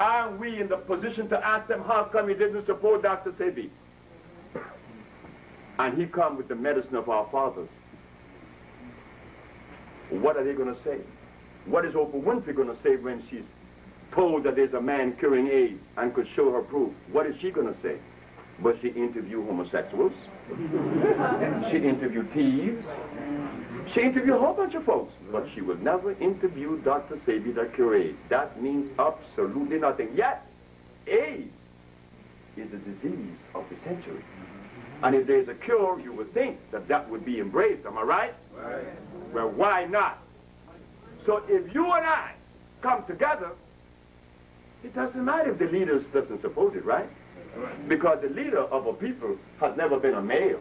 S1: Aren't we in the position to ask them how come he didn't support Dr. Sebi? And he come with the medicine of our fathers. What are they going to say? What is Oprah Winfrey going to say when she's told that there's a man curing AIDS and could show her proof? What is she going to say? But she interviewed homosexuals. She interviewed thieves. She interviewed a whole bunch of folks. But she will never interview Dr. Sebi that cures AIDS. That means absolutely nothing. Yet, AIDS is the disease of the century. And if there's a cure, you would think that that would be embraced. Am I right? Right. Well, why not? So if you and I come together, it doesn't matter if the leader doesn't support it, right? Because the leader of a people has never been a male.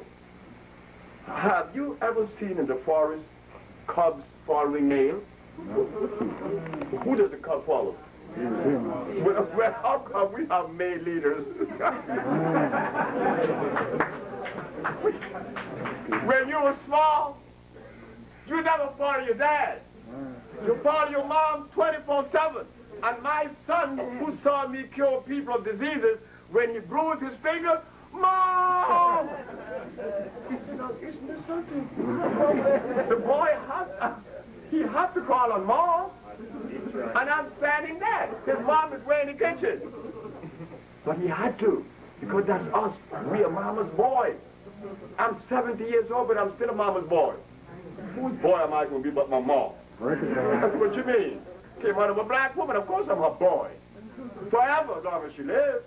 S1: Have you ever seen in the forest cubs following males? No. Who does the cub follow? Well, how come we have male leaders? When you were small, you never follow your dad. You follow your mom 24/7. And my son, who saw me cure people of diseases, when he bruised his finger, Mom! He said, oh, isn't there something? The boy had to call on Mom. And I'm standing there. His mom is way in the kitchen. But he had to, because that's us. We are mama's boy. I'm 70 years old, but I'm still a mama's boy. Whose boy am I going to be but my mom? That's what you mean. Came out of a black woman, of course I'm her boy. Forever, as long as she lives.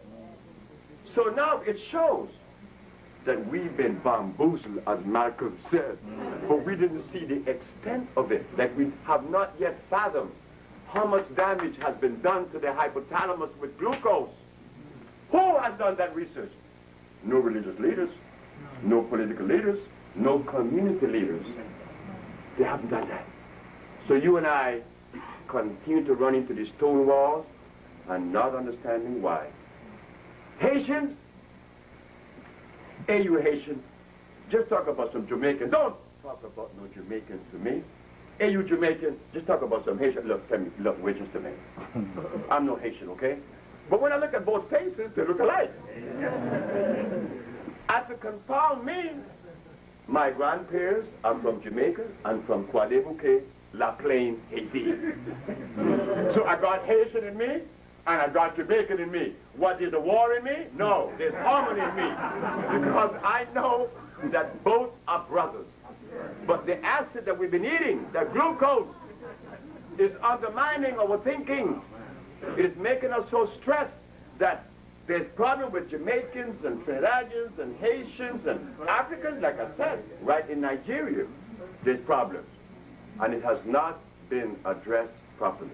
S1: So now it shows that we've been bamboozled, as Malcolm said, but we didn't see the extent of it, that we have not yet fathomed how much damage has been done to the hypothalamus with glucose. Who has done that research? No religious leaders, no political leaders, no community leaders. They haven't done that. So you and I continue to run into these stone walls and not understanding why. Haitians, hey, you Haitian, just talk about some Jamaican. Don't talk about no Jamaicans to me. Hey, you Jamaican, just talk about some Haitian. Look, tell me, look, we're just a man. I'm no Haitian, okay? But when I look at both faces, they look alike. And to confound me, my grandparents are from Jamaica and from Croix-des-Bouquets, La Plaine, Haiti. So I got Haitian in me, and I got Jamaican in me. What, there's a war in me? No, there's harmony in me. Because I know that both are brothers. But the acid that we've been eating, the glucose, is undermining our thinking. It's making us so stressed that there's problem with Jamaicans and Trinidadians and Haitians and Africans, like I said, right in Nigeria, there's problems. And it has not been addressed properly.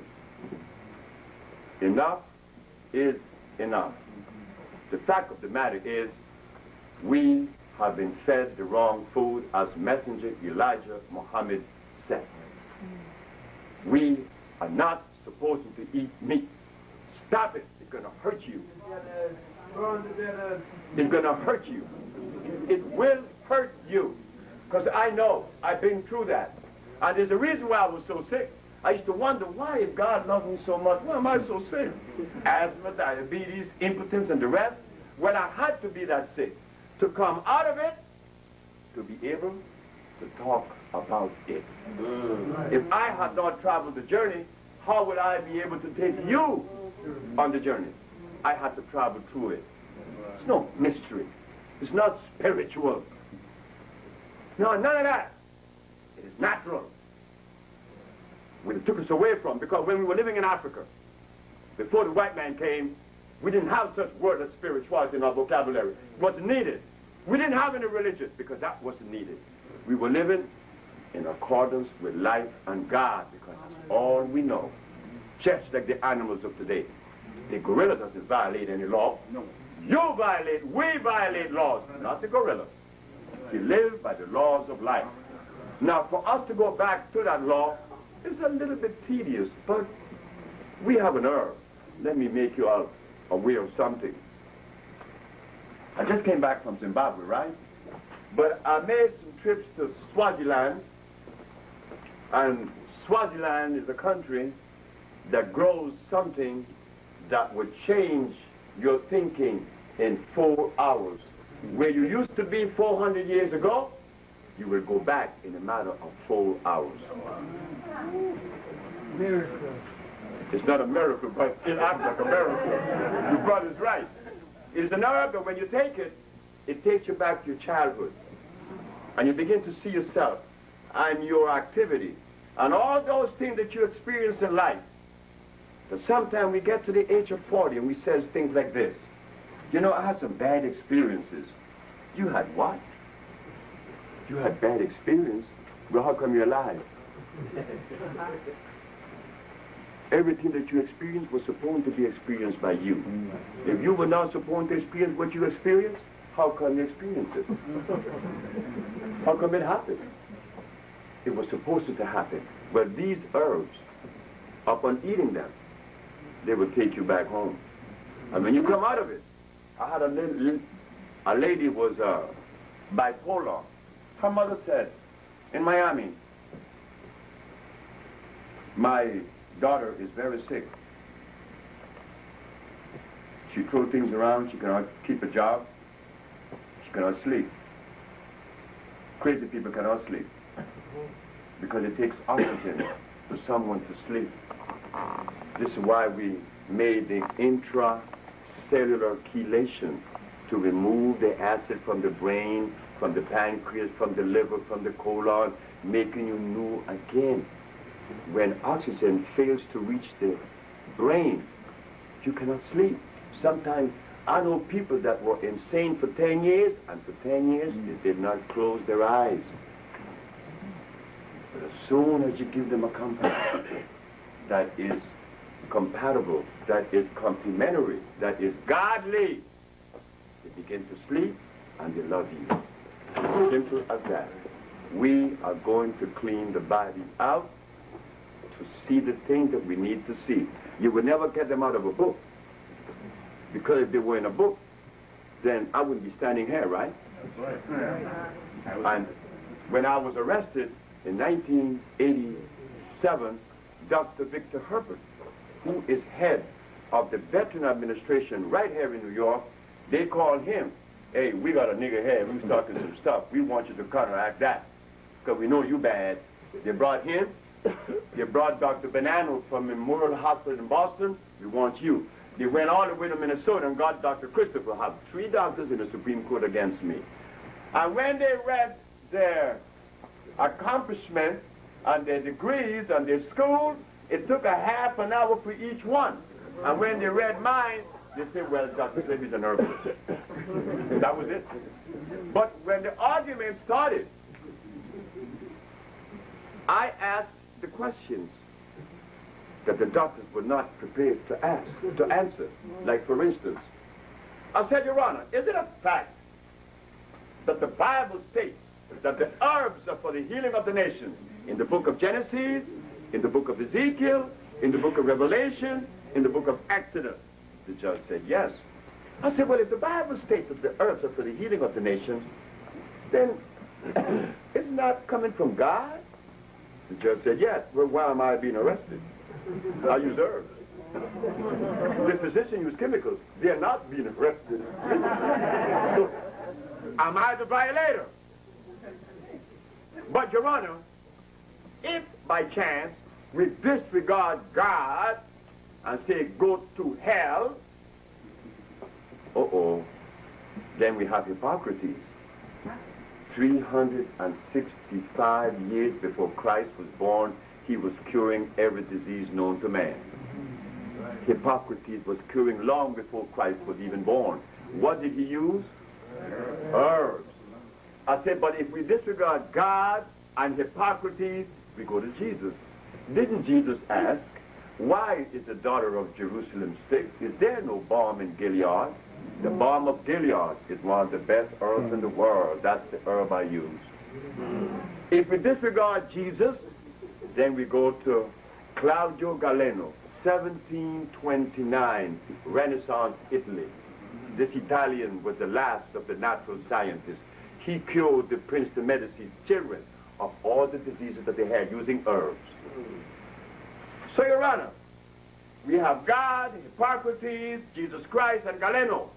S1: Enough is enough. The fact of the matter is, we have been fed the wrong food, as Messenger Elijah Muhammad said. We are not supposed to eat meat. Stop it. It's going to hurt you. It's going to hurt you. It will hurt you. Because I know, I've been through that. And there's a reason why I was so sick. I used to wonder, why, if God loved me so much, why am I so sick? Asthma, diabetes, impotence, and the rest. Well, I had to be that sick. To come out of it, to be able to talk about it. If I had not traveled the journey, how would I be able to take you on the journey? I had to travel through it. It's no mystery. It's not spiritual. No, none of that. It is natural. What it took us away from, because when we were living in Africa, before the white man came, we didn't have such word as spirituality in our vocabulary. It wasn't needed. We didn't have any religion because that wasn't needed. We were living in accordance with life and God, because that's all we know. Just like the animals of today. The gorilla doesn't violate any law. No. You violate, we violate laws, not the gorilla. We live by the laws of life. Now, for us to go back to that law is a little bit tedious, but we have an herb. Let me make you all aware of something. I just came back from Zimbabwe, right? But I made some trips to Swaziland, and Swaziland is a country that grows something that would change your thinking in 4 hours. Where you used to be 400 years ago, you will go back in a matter of 4 hours.
S3: Miracle.
S1: It's not a miracle, but it acts like a miracle. Your brother's right. It is an herb that when you take it, it takes you back to your childhood. And you begin to see yourself and your activity and all those things that you experience in life. But sometimes we get to the age of 40 and we say things like this. You know, I had some bad experiences. You had what? You had bad experience? Well, how come you're alive? Everything that you experienced was supposed to be experienced by you. If you were not supposed to experience what you experienced, how come you experienced it? How come it happened? It was supposed to happen. But these herbs, upon eating them, they will take you back home. And when you come out of it, I had a lady was bipolar. Her mother said, in Miami, my daughter is very sick. She throws things around, she cannot keep a job, she cannot sleep. Crazy people cannot sleep because it takes oxygen for someone to sleep. This is why we made the intracellular chelation to remove the acid from the brain, from the pancreas, from the liver, from the colon, making you new again. When oxygen fails to reach the brain, you cannot sleep. Sometimes I know people that were insane for 10 years, and for 10 years they did not close their eyes. But as soon as you give them a company that is compatible, that is complementary, that is godly, they begin to sleep and they love you. Simple as that. We are going to clean the body out to see the thing that we need to see. You will never get them out of a book. Because if they were in a book, then I wouldn't be standing here, right?
S3: That's right.
S1: And when I was arrested in 1987, Dr. Victor Herbert, who is head of the Veteran Administration right here in New York, they called him, hey, we got a nigger here, we was talking some stuff, we want you to counteract that, because we know you bad. They brought him, they brought Dr. Bonanno from Memorial Hospital in Boston, we want you. They went all the way to Minnesota and got Dr. Christopher Hub, 3 doctors in the Supreme Court against me. And when they read their accomplishment and their degrees and their school, it took a half an hour for each one. And when they read mine, they said, well, Dr. Sebi's an herbalist. That was it. But when the argument started, I asked the questions that the doctors were not prepared to answer. Like, for instance, I said, Your Honor, is it a fact that the Bible states that the herbs are for the healing of the nations in the book of Genesis, in the book of Ezekiel, in the book of Revelation, in the book of Exodus? The judge said, yes. I said, well, if the Bible states that the herbs are for the healing of the nations, then isn't that coming from God? The judge said, yes. Well, why am I being arrested? I use herbs. The physician used chemicals. They are not being arrested. So, am I the violator? But, Your Honor, if by chance we disregard God and say go to hell, then we have Hippocrates. 365 years before Christ was born, he was curing every disease known to man. Hippocrates was curing long before Christ was even born. What did he use? Herbs. I said, but if we disregard God and Hippocrates, we go to Jesus. Didn't Jesus ask, why is the daughter of Jerusalem sick? Is there no balm in Gilead? The balm of Gilead is one of the best herbs in the world. That's the herb I use. If we disregard Jesus, then we go to Claudio Galeno, 1729, Renaissance Italy. This Italian was the last of the natural scientists. He cured the Prince de Medici children of all the diseases that they had using herbs. So, Your Honor, we have God, Hippocrates, Jesus Christ, and Galeno.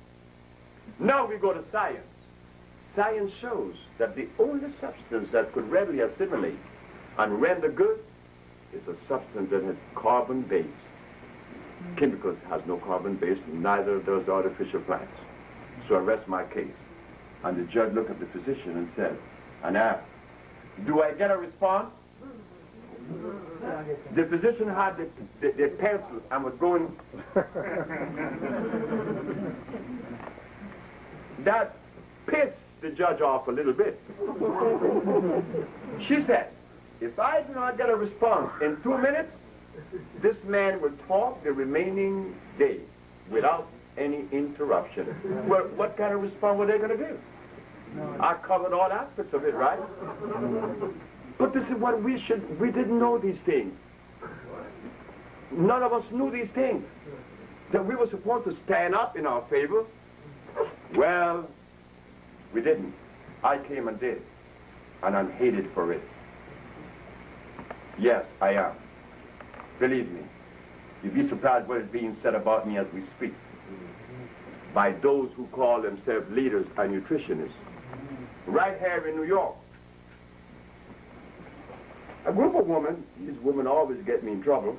S1: Now we go to science. Science shows that the only substance that could readily assimilate and render good is a substance that has carbon base. Chemicals has no carbon base, neither does artificial plants. So I rest my case. And the judge looked at the physician and said, and asked, do I get a response? The physician had the pencil and was going. That pissed the judge off a little bit. She said, if I do not get a response in 2 minutes, this man will talk the remaining day without any interruption. Well, what kind of response were they going to give? I covered all aspects of it, right? But this is what we didn't know these things. None of us knew these things. That we were supposed to stand up in our favor. Well, we didn't. I came and did. And I'm hated for it. Yes, I am. Believe me. You'd be surprised what is being said about me as we speak. By those who call themselves leaders and nutritionists. Right here in New York. a group of women, these women always get me in trouble.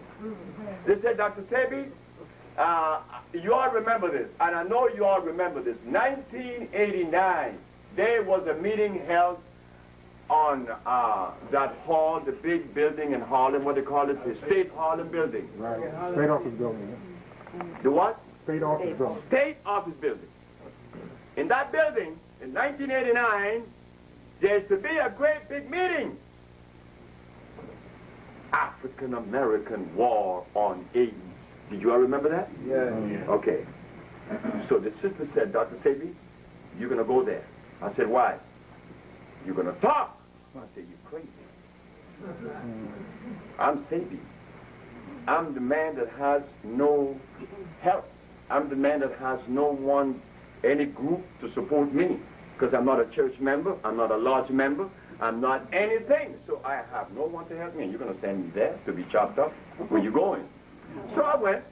S1: They said, Dr. Sebi, you all remember this, and I know you all remember this. 1989, there was a meeting held on that hall, the big building in Harlem, what they call it, the State Harlem building.
S2: Right. State office building.
S1: The what?
S2: State office building.
S1: State office building. In that building, in 1989, there's to be a great big meeting. African-American War on AIDS. Did you all remember that?
S2: Yeah.
S1: Okay. So the sister said, Dr. Sebi, you're going to go there. I said, why? You're going to talk. I said, you're crazy. I'm Sebi. I'm the man that has no help. I'm the man that has no one, any group to support me. Because I'm not a church member. I'm not a lodge member. I'm not anything. So I have no one to help me. And you're going to send me there to be chopped up? Where you going? So I went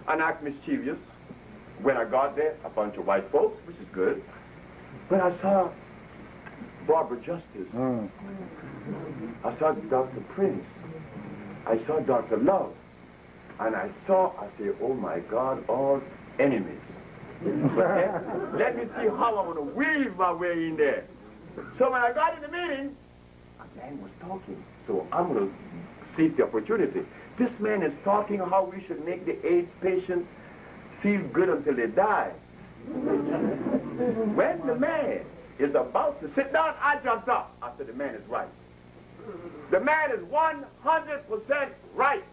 S1: and act mischievous. When I got there, a bunch of white folks, which is good. But I saw Barbara Justice. I saw Dr. Prince. I saw Dr. Love. And I said, oh my God, all enemies. But let me see how I'm going to weave my way in there. So when I got in the meeting, a man was talking. So I'm going to seize the opportunity. This man is talking how we should make the AIDS patient feel good until they die. When the man is about to sit down, I jumped up. I said, the man is right. The man is 100% right.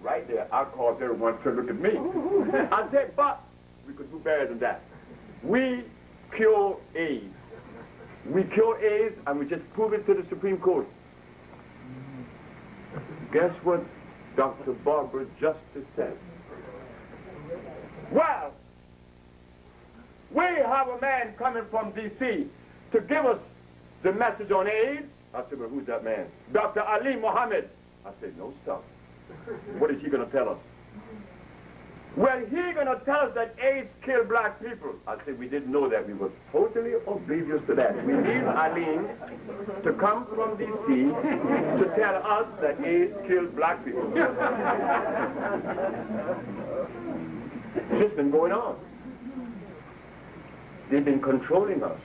S1: Right there, I caused everyone to look at me. I said, but we could do better than that. We cure AIDS. We cure AIDS and we just prove it to the Supreme Court. Guess what Dr. Barbara Justice said? Well, we have a man coming from D.C. to give us the message on AIDS. I said, well, who's that man? Dr. Ali Muhammad. I said, no stuff. What is he going to tell us? Well, he's going to tell us that AIDS kill black people. I said, we didn't know that. We were totally oblivious to that. We need Aline to come from D.C. to tell us that AIDS killed black people. This has been going on. They've been controlling us.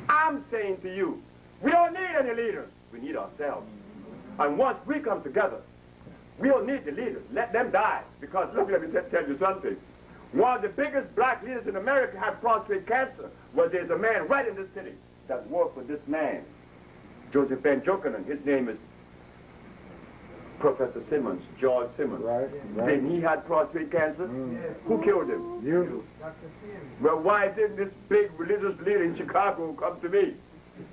S1: I'm saying to you, we don't need any leaders. We need ourselves. And once we come together, we don't need the leaders. Let them die. Because, look, let me tell you something. One of the biggest black leaders in America had prostate cancer. Well, there's a man right in this city that worked with this man, Joseph Ben Jokanen. His name is Professor Simmons, George Simmons.
S2: Right.
S1: Then he had prostate cancer. Who killed him?
S2: You.
S1: Well, why didn't this big religious leader in Chicago come to me?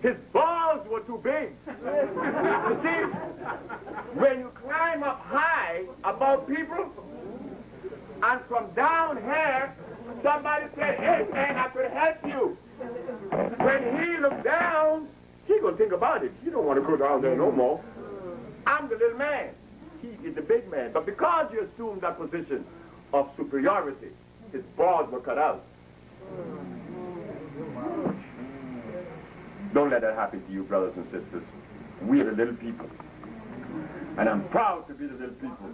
S1: His balls were too big. You see, when you climb up high above people, and from down here, somebody said, hey man, I could help you. When he looked down, he gonna think about it. He don't want to go down there no more. I'm the little man. He is the big man. But because you assumed that position of superiority, his balls were cut out. Don't let that happen to you, brothers and sisters. We are the little people. And I'm proud to be the little people.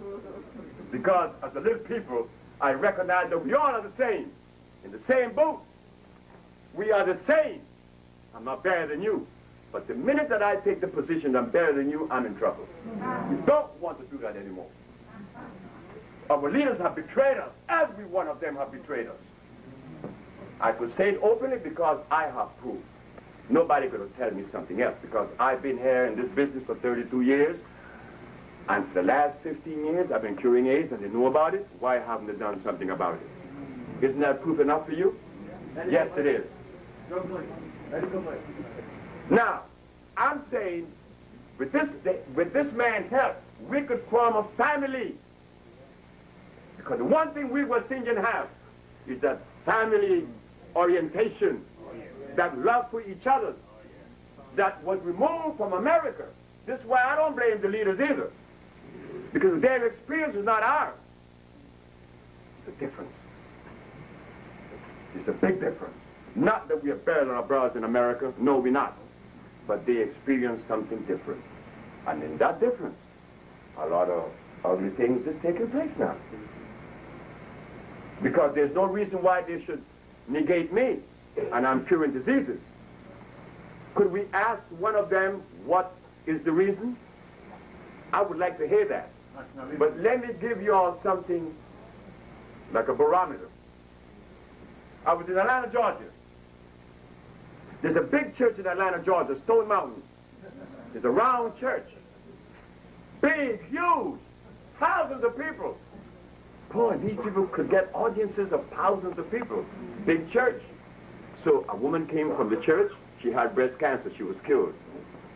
S1: Because as the little people, I recognize that we all are the same. In the same boat. We are the same. I'm not better than you. But the minute that I take the position that I'm better than you, I'm in trouble. We don't want to do that anymore. Our leaders have betrayed us. Every one of them have betrayed us. I could say it openly because I have proof. Nobody could tell me something else because I've been here in this business for 32 years. And for the last 15 years, I've been curing AIDS and they know about it. Why haven't they done something about it? Isn't that proof enough for you? Yes, it is. Now, I'm saying, with this man's help, we could form a family. Because the one thing we West Indians have is that family orientation, that love for each other, that was removed from America. This is why I don't blame the leaders either. Because their experience is not ours. It's a difference. It's a big difference. Not that we are better than our brothers in America. No, we're not. But they experience something different. And in that difference, a lot of ugly things is taking place now. Because there's no reason why they should negate me, and I'm curing diseases. Could we ask one of them what is the reason? I would like to hear that. But let me give you all something like a barometer. I was in Atlanta, Georgia. There's a big church in Atlanta, Georgia, Stone Mountain. It's a round church. Big, huge, thousands of people. Boy, these people could get audiences of thousands of people. Big church. So a woman came from the church. She had breast cancer. She was cured.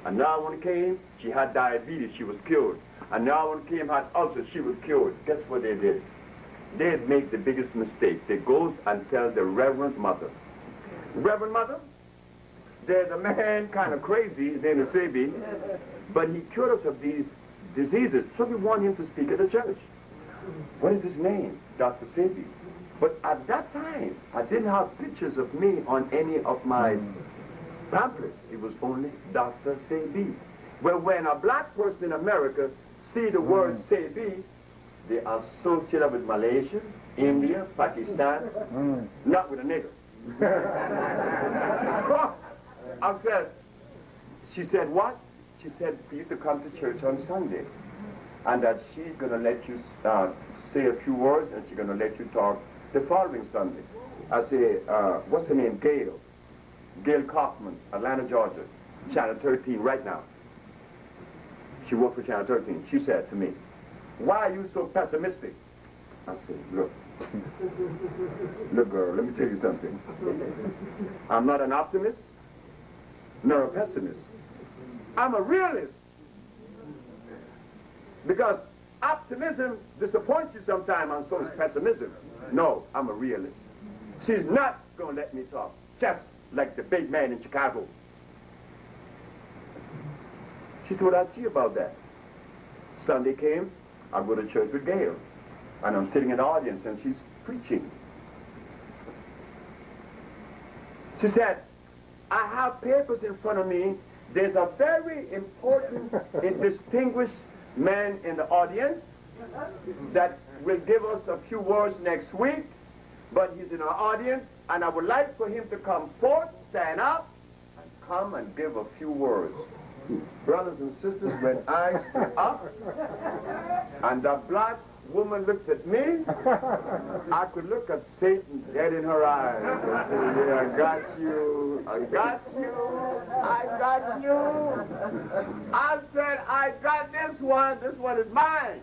S1: Another one came. She had diabetes. She was cured. Another one came, had ulcers. She was cured. Guess what they did? They made the biggest mistake. They goes and tell the Reverend Mother. Reverend Mother, there's a man kind of crazy, his name is Sebi, but he cured us of these diseases, so we want him to speak at the church. What is his name? Dr. Sebi. But at that time, I didn't have pictures of me on any of my pamphlets. It was only Dr. Sebi. Well, when a black person in America see the word Sebi, they associate it with Malaysia, India, Pakistan, not with a nigger. So I said, she said, what? She said, for you to come to church on Sunday. And that she's going to let you say a few words, and she's going to let you talk the following Sunday. I say, what's her name? Gail. Gail Kaufman, Atlanta, Georgia, Channel 13 right now. She worked for Channel 13. She said to me, why are you so pessimistic? I said, look. Look, girl, let me tell you something. I'm not an optimist, nor a pessimist. I'm a realist. Because optimism disappoints you sometimes, and so is pessimism. No, I'm a realist. She's not going to let me talk, just like the big man in Chicago. She said, what I see about that. Sunday came, I go to church with Gail. And I'm sitting in the audience, and she's preaching. She said, I have papers in front of me. There's a very important and distinguished man in the audience that will give us a few words next week, but he's in our audience, and I would like for him to come forth, stand up, and come and give a few words. Brothers and sisters, when I stood up, and the black woman looked at me, I could look at Satan dead in her eyes and say, yeah, I got you, I got you, I got you. I said, I got this one is mine.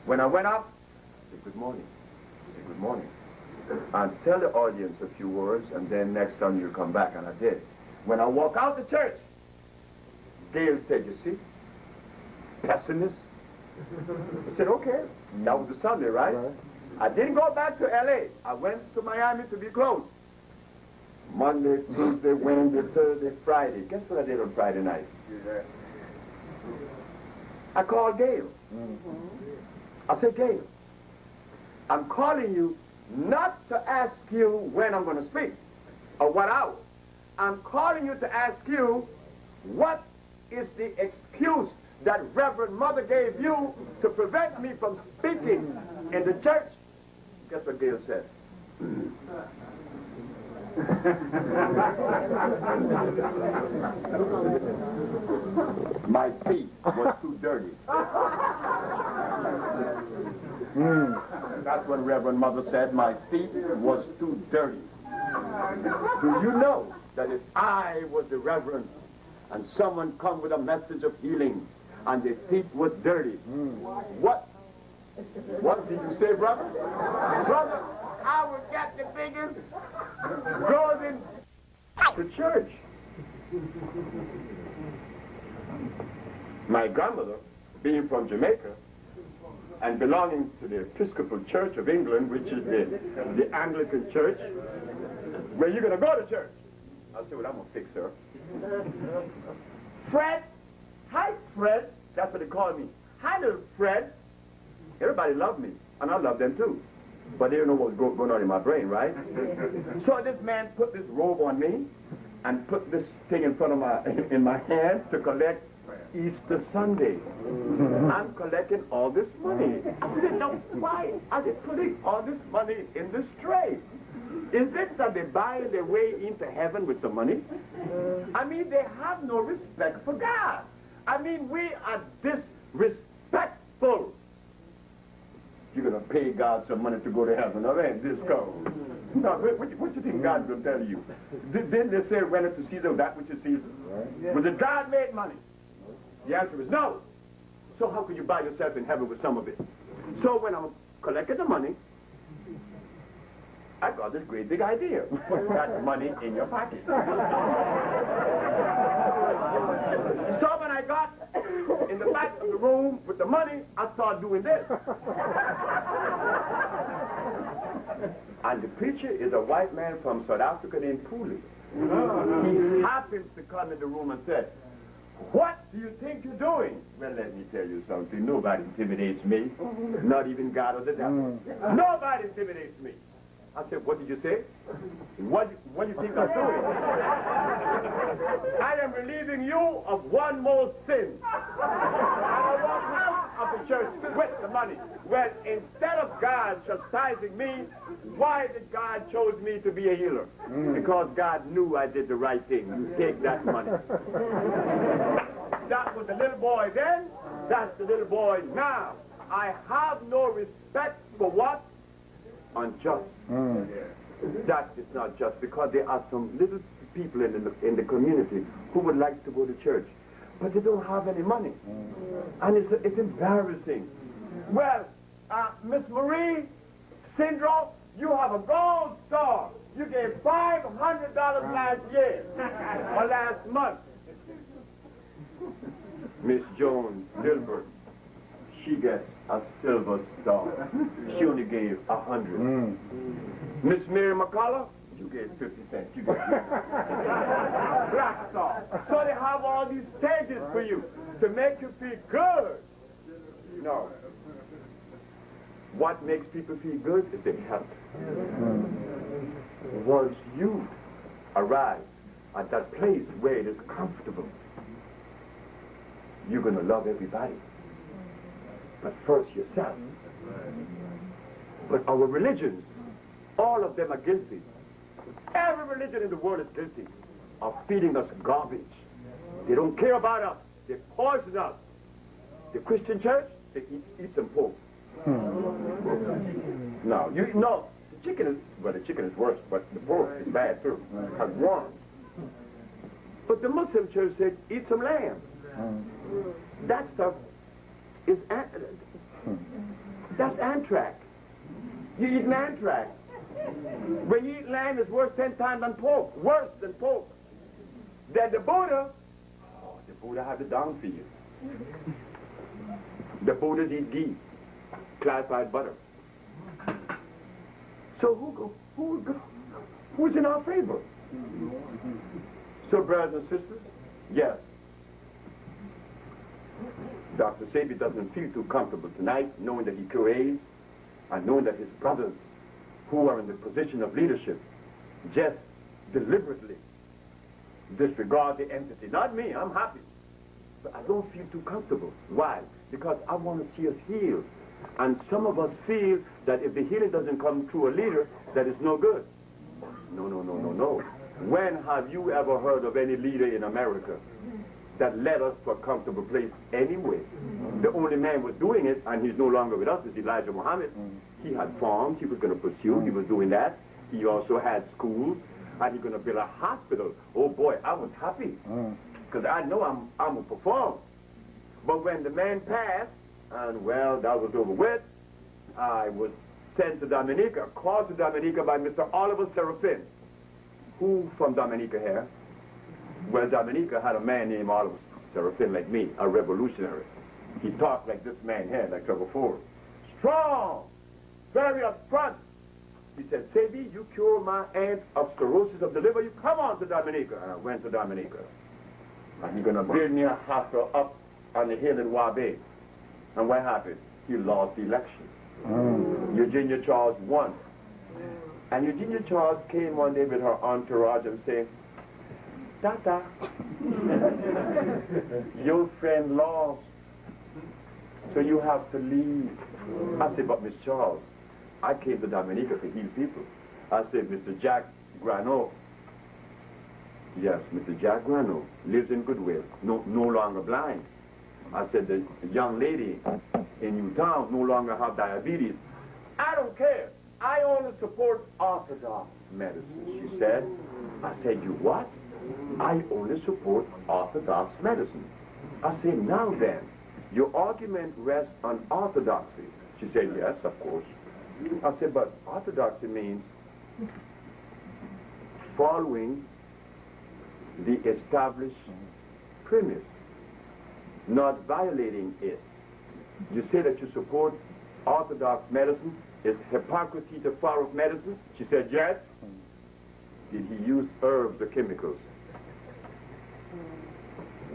S1: When I went up, I said, good morning. I said, good morning. And tell the audience a few words, and then next Sunday you come back, and I did. When I walk out the church, Gail said, you see, pessimist. I said, okay, that was the Sunday, right? I didn't go back to LA. I went to Miami to be close. Monday, Tuesday, Wednesday, Thursday, Friday. Guess what I did on Friday night? I called Gail. I said, Gail, I'm calling you not to ask you when I'm going to speak or what hour. I'm calling you to ask you what is the excuse that Reverend Mother gave you to prevent me from speaking in the church. Guess what Gail said? My feet was too dirty. That's what Reverend Mother said. My feet was too dirty. Do you know that if I was the Reverend and someone come with a message of healing and their feet was dirty, what did you say, brother? Brother, I would get the biggest golden to church. My grandmother, being from Jamaica and belonging to the Episcopal Church of England, which is the Anglican church, where you going to go to church? I'll say, well, I'm going to fix her. Fred, hi, Fred. That's what they call me. Hi, little Fred. Everybody loved me, and I love them too. But they don't know what's going on in my brain, right? So this man put this robe on me, and put this thing in front of in my hand to collect Easter Sunday. I'm collecting all this money. I said, now, why are they putting all this money in this tray? Is it that they buy their way into heaven with the money? I mean, they have no respect for God. I mean, we are disrespectful. You're going to pay God some money to go to heaven. Now, ain't this cold? No, what you think God's going to tell you? Didn't they say, render to Caesar that which is Caesar? Right. Was it God made money? The answer is no. So how could you buy yourself in heaven with some of it? So when I'm collecting the money, I got this great big idea. Put that money in your pocket. So when I got in the back of the room with the money, I started doing this. And the preacher is a white man from South Africa named Pooley. He happens to come in the room and said, "What do you think you're doing?" Well, let me tell you something. Nobody intimidates me. Not even God or the devil. Nobody intimidates me. I said, "What did you say?" What do you think I'm doing? I am relieving you of one more sin. And I walk out of the church with the money. Well, instead of God chastising me, why did God chose me to be a healer? Because God knew I did the right thing. You take that money. That was the little boy then. That's the little boy now. I have no respect for what? Unjust. That is not just, because there are some little people in the community who would like to go to church, but they don't have any money. And it's embarrassing. Well, Miss Marie Sindro, you have a gold star. You gave $500 last year, or last month. Miss Jones Gilbert, she gets a silver star. She only gave 100. Miss Mary McCullough, you gave 50 cents. You gave black star. So they have all these stages for you to make you feel good. No. What makes people feel good is their health. Once you arrive at that place where it is comfortable, you're going to love everybody. But first yourself. But our religions, all of them are guilty. Every religion in the world is guilty of feeding us garbage. They don't care about us. They poison us. The Christian church, they eat some pork. No, the chicken is worse, but the pork is bad too. Has worms. But the Muslim church said, eat some lamb. That stuff is that's anthrax. You eat an anthrax. When you eat lamb, it's worse 10 times than pork. Worse than pork. Then the Buddha has it down for you. The Buddhas eat ghee, clarified butter. So who's in our favor? So brothers and sisters, yes, Dr. Sebi doesn't feel too comfortable tonight, knowing that he cures AIDS, and knowing that his brothers who are in the position of leadership just deliberately disregard the entity. Not me, I'm happy. But I don't feel too comfortable. Why? Because I want to see us healed. And some of us feel that if the healing doesn't come through a leader, that it's no good. No. When have you ever heard of any leader in America that led us to a comfortable place anyway? The only man was doing it, and he's no longer with us, is Elijah Muhammad. He had farms he was going to pursue. He was doing that. He also had schools, and he's going to build a hospital. Oh boy, I was happy, because I know I'm going to perform. But when the man passed, and well, that was over with, I was sent to Dominica, called to Dominica by Mr. Oliver Serafin. Who from Dominica here? Well, Dominica had a man named Oliver Serafin like me, a revolutionary. He talked like this man here, like Trevor Ford. Strong, very upfront. He said, Sebi, you cure my aunt of cirrhosis of the liver, you come on to Dominica. And I went to Dominica. And he's going to build me a hospital up on the hill in Wabe. And what happened? He lost the election. Eugenia Charles won. And Eugenia Charles came one day with her entourage and saying, Tata. Your friend lost, so you have to leave. I said, but Miss Charles, I came to Dominica to heal people. I said, Mr. Jack Grano. Yes, Mr. Jack Grano lives in Goodwill, no longer blind. I said, the young lady in Newtown no longer have diabetes. I don't care. I only support Orthodox medicine, she said. I said, you what? I only support Orthodox medicine. I said, now then, your argument rests on orthodoxy. She said, yes, of course. I said, but orthodoxy means following the established premise, not violating it. You say that you support orthodox medicine. Is hypocrisy the power of medicine? She said, yes. Did he use herbs or chemicals?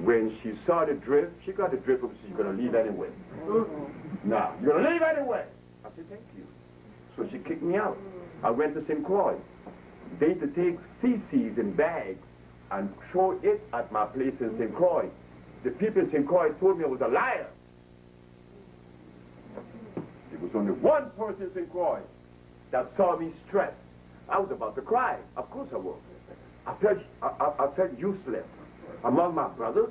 S1: When she saw the drift, she got the drift, but she's going to leave anyway. Now, you're going to leave anyway. I said, thank you. So she kicked me out. I went to St. Croix. They used to take feces in bags and throw it at my place in St. Croix. The people in St. Croix told me I was a liar. There was only one person in St. Croix that saw me stressed. I was about to cry. Of course I was. I felt useless among my brothers.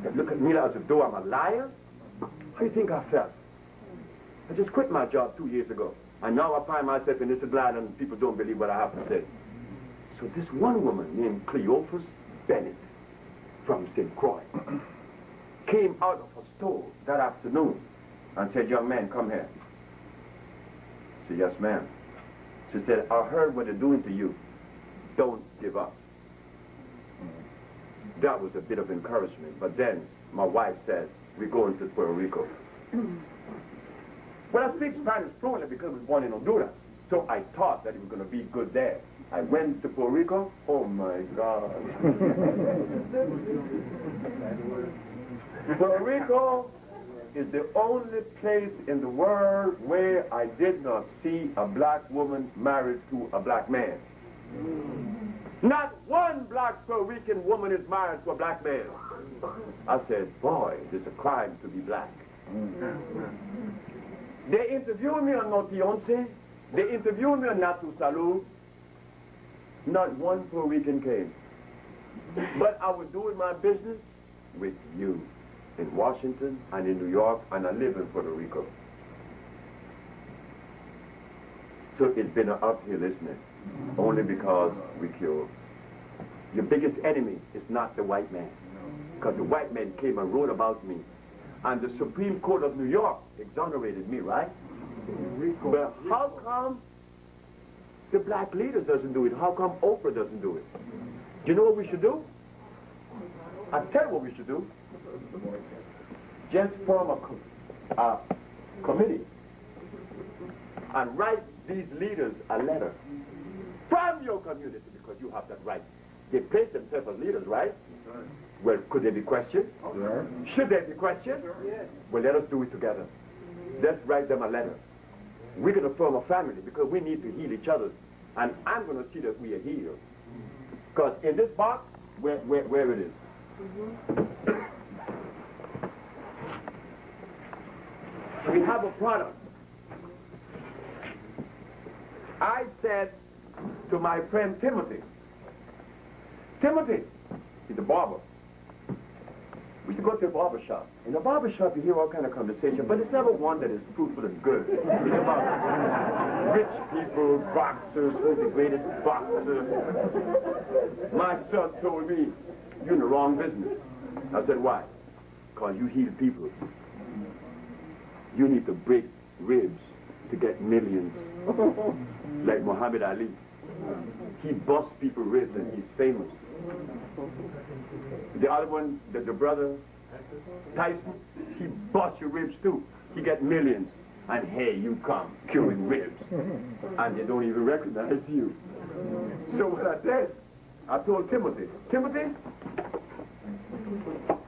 S1: They look at me as though I'm a liar. How do you think I felt? I just quit my job 2 years ago. And now I find myself in this line and people don't believe what I have to say. So this one woman named Cleophas Bennett from St. Croix came out of her store that afternoon and said, young man, come here. I said, yes, ma'am. She said, I heard what they're doing to you. Don't give up. That was a bit of encouragement. But then my wife said, we're going to Puerto Rico. Well, I speak Spanish fluently because I was born in Honduras. So I thought that it was going to be good there. I went to Puerto Rico. Oh, my God. Puerto Rico is the only place in the world where I did not see a black woman married to a black man. Not one black Puerto Rican woman is married to a black man. I said, boy, it's a crime to be black. They interviewed me on Noti Once. They interviewed me on Natu Salud. Not one Puerto Rican came. But I was doing my business with you in Washington and in New York, and I live in Puerto Rico. So it's been an uphill, isn't it? Only because we killed. Your biggest enemy is not the white man. Because the white man came and wrote about me. And the Supreme Court of New York exonerated me, right? But how come the black leader doesn't do it? How come Oprah doesn't do it? Do you know what we should do? I'll tell you what we should do. Just form a committee and write these leaders a letter from your community, because you have that right. They place themselves as leaders, right? Well, could they be questioned? Yeah. Should they be questioned? Yeah. Well, let us do it together. Let's write them a letter. We're going to form a family because we need to heal each other. And I'm going to see that we are healed. Because in this box, where it is. We have a product. I said to my friend Timothy, he's a barber. We used to go to a barber shop. In a barber shop, you hear all kind of conversation, but it's never one that is fruitful and good. It's about rich people, boxers, who's the greatest boxer. My son told me, you're in the wrong business. I said, why? Because you heal people. You need to break ribs to get millions. Like Muhammad Ali. He busts people's ribs and he's famous. The other one, the brother, Tyson, he busts your ribs too. He gets millions. And hey, you come curing ribs. And they don't even recognize you. So what I did, I told Timothy,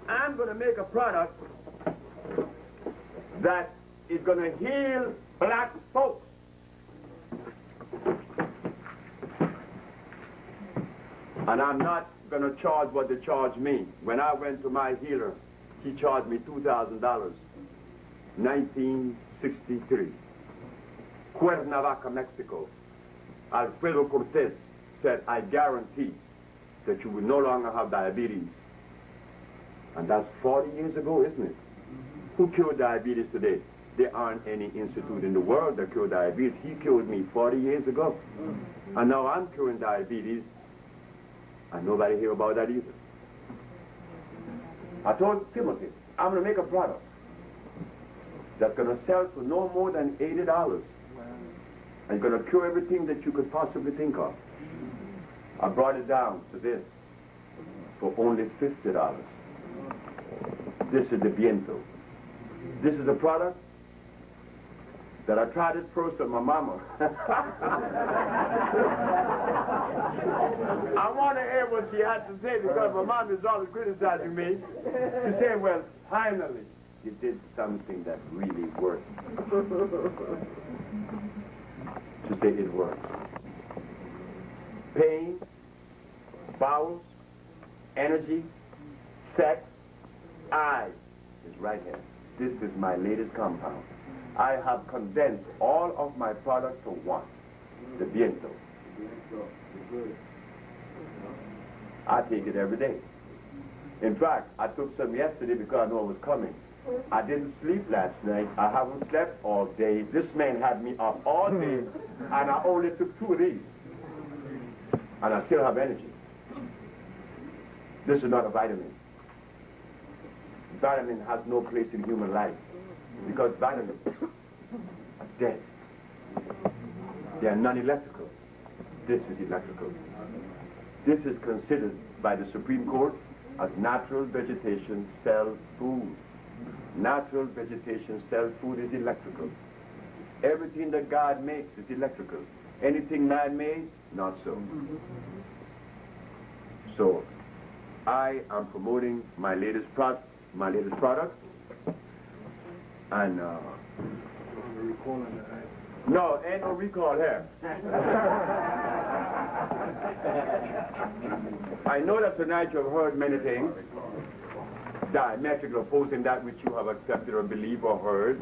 S1: I'm going to make a product that is going to heal black folks. And I'm not going to charge what they charge me. When I went to my healer, he charged me $2,000. 1963. Cuernavaca, Mexico. Alfredo Cortez said, I guarantee that you will no longer have diabetes. And that's 40 years ago, isn't it? Who cured diabetes today? There aren't any institute in the world that cured diabetes. He cured me 40 years ago. And now I'm curing diabetes, and nobody hear about that either. I told Timothy, I'm going to make a product that's going to sell for no more than $80. And going to cure everything that you could possibly think of. I brought it down to this for only $50. This is the Viento. This is a product that I tried it first on my mama. I want to hear what she had to say because my mom is always criticizing me. She said, well, finally, you did something that really worked. She said it works. Pain, bowels, energy, sex, I is right here. This is my latest compound. I have condensed all of my products to one, the Viento. I take it every day. In fact, I took some yesterday because I knew it was coming. I didn't sleep last night. I haven't slept all day. This man had me up all day, and I only took 2 of these. And I still have energy. This is not a vitamin. Vitamin has no place in human life because vitamins are dead. They are non-electrical. This is electrical. This is considered by the Supreme Court as natural vegetation cell food. Natural vegetation cell food is electrical. Everything that God makes is electrical. Anything man-made, not so. So, I am promoting my latest product, and no, ain't no recall here. I know that tonight you have heard many things, diametrically opposing that which you have accepted or believed or heard,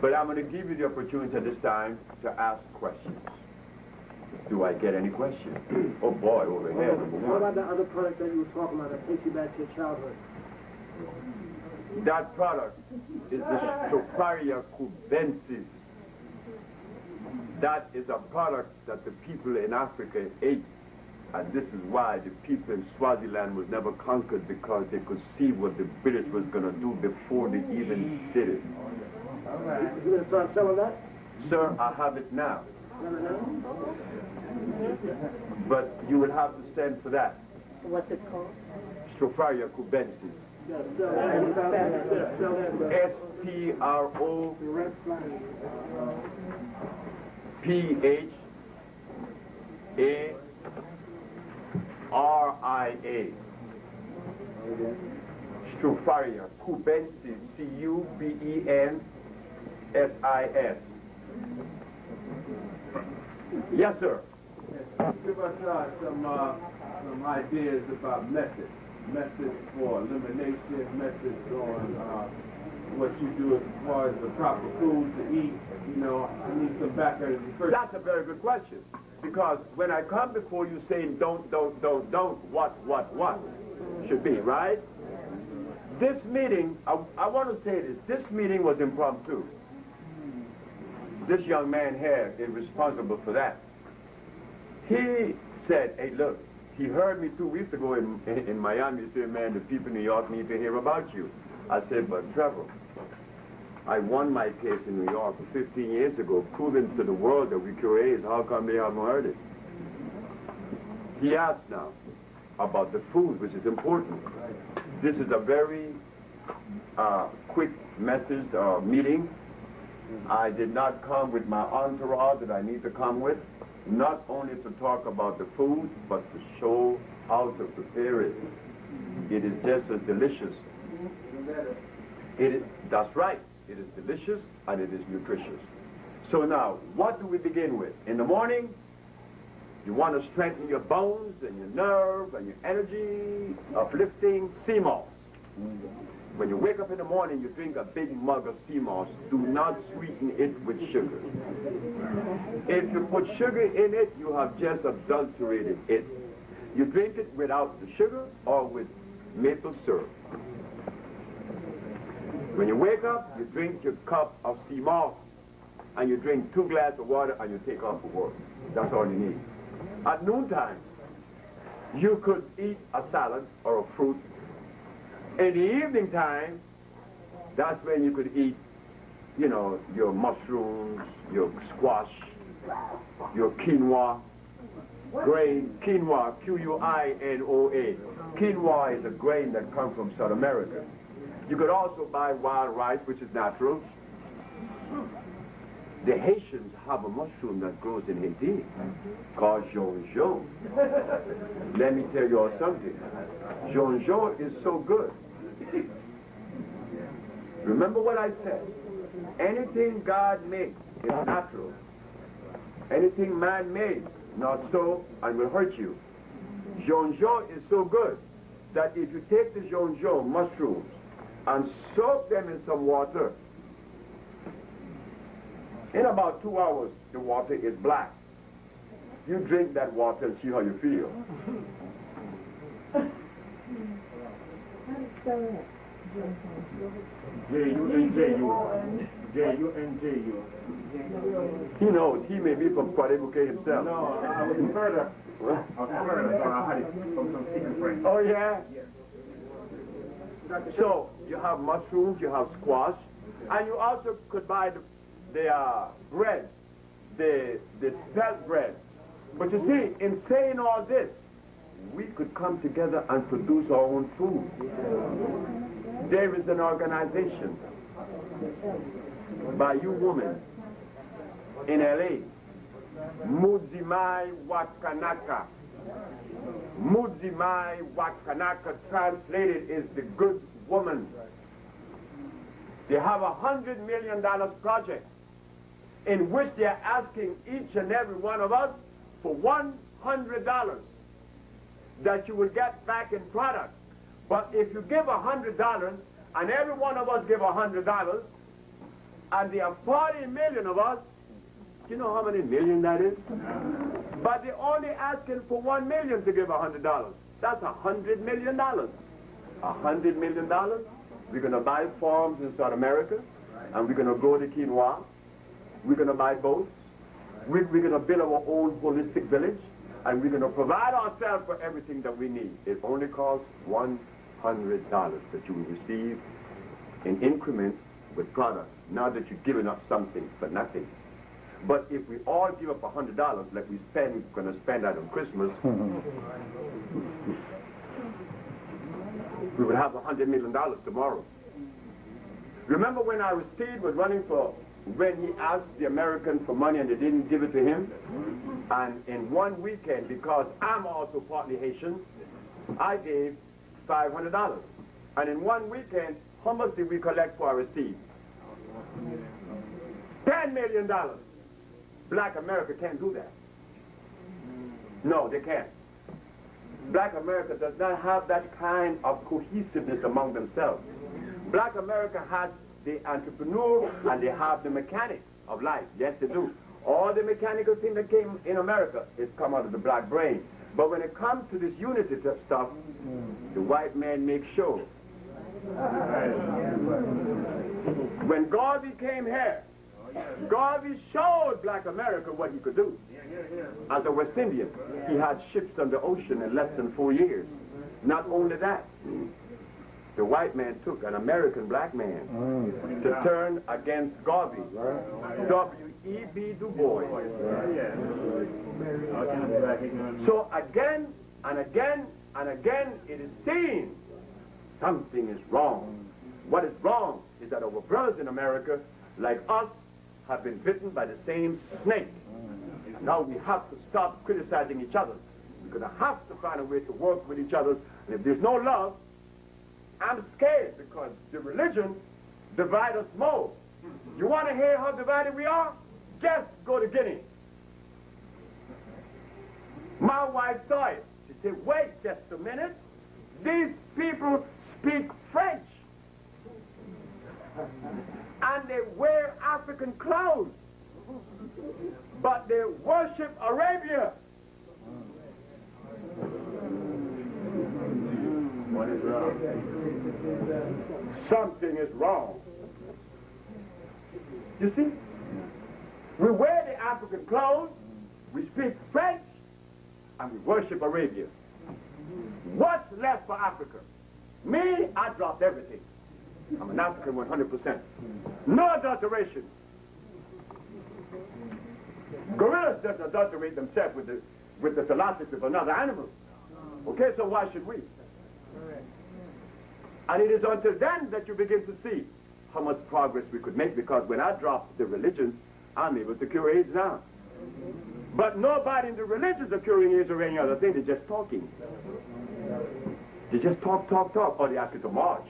S1: but I'm going to give you the opportunity at this time to ask questions. Do I get any questions? Oh boy, over here, number one.
S4: What about the other product that you were talking about that takes you back to your childhood?
S1: That product is the Stropharia cubensis. That is a product that the people in Africa ate. And this is why the people in Swaziland was never conquered, because they could see what the British was going to do before they even did it.
S4: All right. You going to start selling that?
S1: Sir, I have it now. But you will have to send for that.
S5: What's it called?
S1: Stropharia cubensis. S-T-R-O-P-H-A-R-I-A. Stropharia cubensis. C-U-B-E-N-S-I-S. Yes, sir.
S6: Give us some ideas about methods. Methods for elimination, methods on what you do as far as the proper food to eat. You know, I need some background.
S1: That's a very good question. Because when I come before you saying don't, what should be, right? This meeting, I want to say this meeting was impromptu. This young man here is responsible for that. He said, hey, look, he heard me 2 weeks ago in Miami. He said, man, the people in New York need to hear about you. I said, but Trevor, I won my case in New York 15 years ago, proving to the world that we cure AIDS. How come they haven't heard it? He asked now about the food, which is important. This is a very quick message meeting. I did not come with my entourage that I need to come with, not only to talk about the food, but to show how to prepare it. It is just as delicious. That's right. It is delicious and it is nutritious. So now, what do we begin with? In the morning, You want to strengthen your bones and your nerve and your energy, uplifting sea moss. When you wake up in the morning, you drink a big mug of sea moss. Do not sweeten it with sugar. If you put sugar in it, you have just adulterated it. You drink it without the sugar or with maple syrup. When you wake up, you drink your cup of sea moss, and you drink 2 glasses of water, and you take off for work. That's all you need. At noontime, you could eat a salad or a fruit. In the evening time, that's when you could eat, you know, your mushrooms, your squash, your quinoa, grain, quinoa, Q-U-I-N-O-A. Quinoa is a grain that comes from South America. You could also buy wild rice, which is natural. The Haitians have a mushroom that grows in Haiti called jonjon. Let me tell you all something. Jonjon is so good. Remember what I said. Anything God made is natural. Anything man made, not so, and will hurt you. Jonjon is so good that if you take the jonjon mushrooms and soak them in some water, in about 2 hours, the water is black. You drink that water and see how you feel.
S3: J-U-N-J-U. J-U-N-J-U.
S1: He knows. He may be from Quadribuque himself.
S3: No, I was in Florida. I was in Florida, so I had it from some chicken friends.
S1: Oh, yeah? So, you have mushrooms, you have squash, and you also could buy the bread, the spelt bread. But you see, in saying all this, we could come together and produce our own food. There is an organization by you women in LA, Muzimai Wakanaka. Muzimai Wakanaka translated is the good woman. They have $100 million project in which they are asking each and every one of us for $100 that you will get back in product. But if you give $100 and every one of us give $100, and there are 40 million of us, do you know how many million that is? But they're only asking for 1 million to give $100. That's $100 million. $100 million. We're going to buy farms in South America, and we're going to grow the quinoa. We're going to buy boats. We're going to build our own holistic village, and we're going to provide ourselves for everything that we need. It only costs $100 that you will receive in increments with products. Now that you've given up something for nothing. But if we all give up $100, like we're going to spend that on Christmas, we would have $100 million tomorrow. Remember when Aristide was running for, when he asked the Americans for money and they didn't give it to him? And in one weekend, because I'm also partly Haitian, I gave $500. And in one weekend, how much did we collect for Aristide? $10 million. Black America can't do that. No, they can't. Black America does not have that kind of cohesiveness among themselves. Black America has the entrepreneur and they have the mechanic of life. Yes, they do. All the mechanical thing that came in America is come out of the black brain. But when it comes to this unity stuff, the white man makes sure. When Garvey came here, Garvey showed black America what he could do. As a West Indian, he had ships on the ocean in less than 4 years. Not only that, the white man took an American black man to turn against Garvey. W.E.B. Du Bois. So again and again and again, it is seen something is wrong. What is wrong is that our brothers in America, like us, have been bitten by the same snake. Now we have to stop criticizing each other. We're going to have to find a way to work with each other. And if there's no love, I'm scared because the religion divides us more. You want to hear how divided we are? Just go to Guinea. My wife saw it. She said, wait just a minute. These people speak French. And they wear African clothes. But they worship Arabia.
S3: What is wrong?
S1: Something is wrong. You see? We wear the African clothes, we speak French, and we worship Arabia. What's left for Africa? Me, I dropped everything. I'm an African 100%. No adulteration. Gorillas doesn't adulterate themselves with the philosophy of another animal. Okay, so why should we? And it is until then that you begin to see how much progress we could make, because when I drop the religions, I'm able to cure AIDS now. But nobody in the religions are curing AIDS or any other thing. They're just talking. They just talk, or they ask you to march.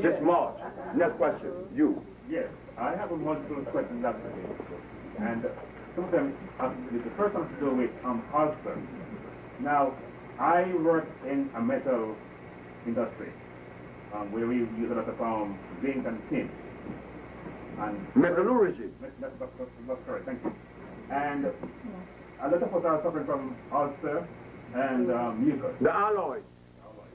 S1: Just march. Next question. You.
S3: Yes, I have a multiple questions actually. And some of them, the first one has to do with ulcer. Now, I work in a metal industry where we use a lot of zinc and tin. And
S1: Metallurgy.
S3: That's correct, thank you. And a lot of us are suffering from ulcer and mucus.
S1: The alloy.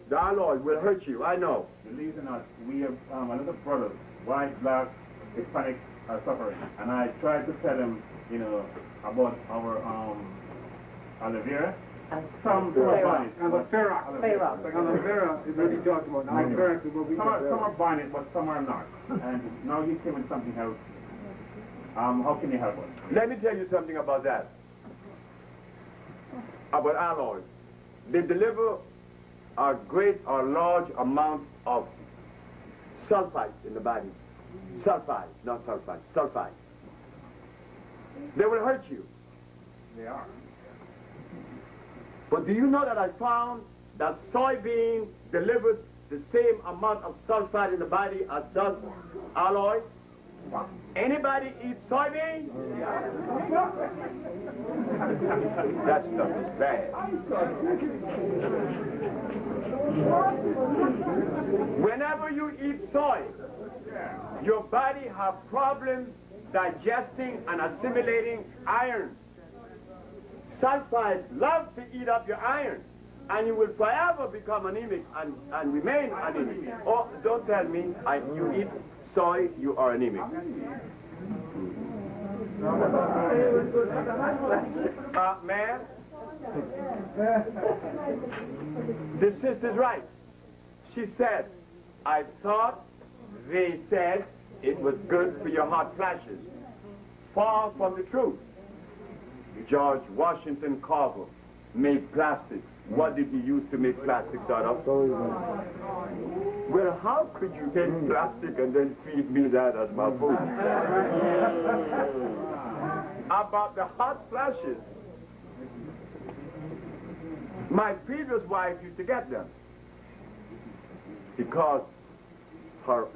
S1: The alloy will hurt you, I know.
S3: Believe it or not, we have a lot of brothers, white, black, Hispanic, are suffering. And I tried to tell them, you know, about our aloe vera. Some are buying it.
S4: Aloe vera. Aloe vera is what he talked about. Aloe vera is what we talked
S3: Some
S4: about.
S3: are buying it, but some are not. And now you came with something else. How can you help us?
S1: Let me tell you something about that. About alloys. They deliver a great or large amount of sulfite in the body. Sulfide, not sulfite, sulfide. They will hurt you.
S3: They are.
S1: But do you know that I found that soybean delivers the same amount of sulfide in the body as does alloy?
S3: Wow.
S1: Anybody eat soybean? That stuff is bad. Whenever you eat soy, your body has problems digesting and assimilating iron. Sulfide loves to eat up your iron, and you will forever become anemic and remain anemic. Oh, don't tell me you eat soy, you are anemic. Man, the sister's right. She said, I thought they said it was good for your hot flashes. Far from the truth. George Washington Carver made plastic. What did he use to make plastics out of? Well, how could you take plastic and then feed me that as my food? About the hot flashes. My previous wife used to get them because her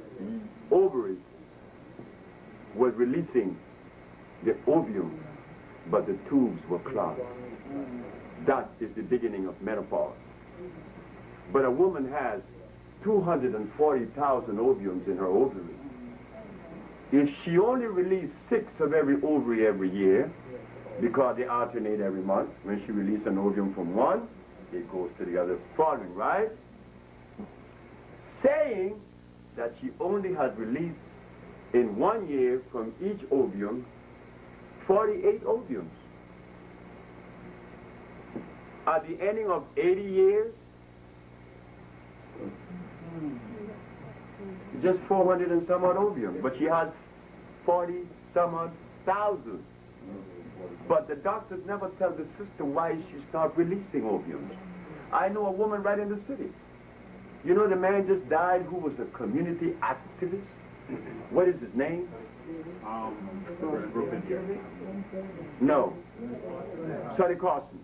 S1: ovaries was releasing the ovum, but the tubes were clogged. That is the beginning of menopause. But a woman has 240,000 ovums in her ovary. If she only released 6 of every ovary every year, because they alternate every month, when she releases an ovum from one, it goes to the other following, right? Saying that she only has released in 1 year from each ovum 48 ovums. At the ending of 80 years, just 400 and some odd ovums, but she has 40 some odd thousand. But the doctors never tell the sister why she starts releasing ovums. I know a woman right in the city. You know the man just died who was a community activist? What is his name? No. Sonny Carson.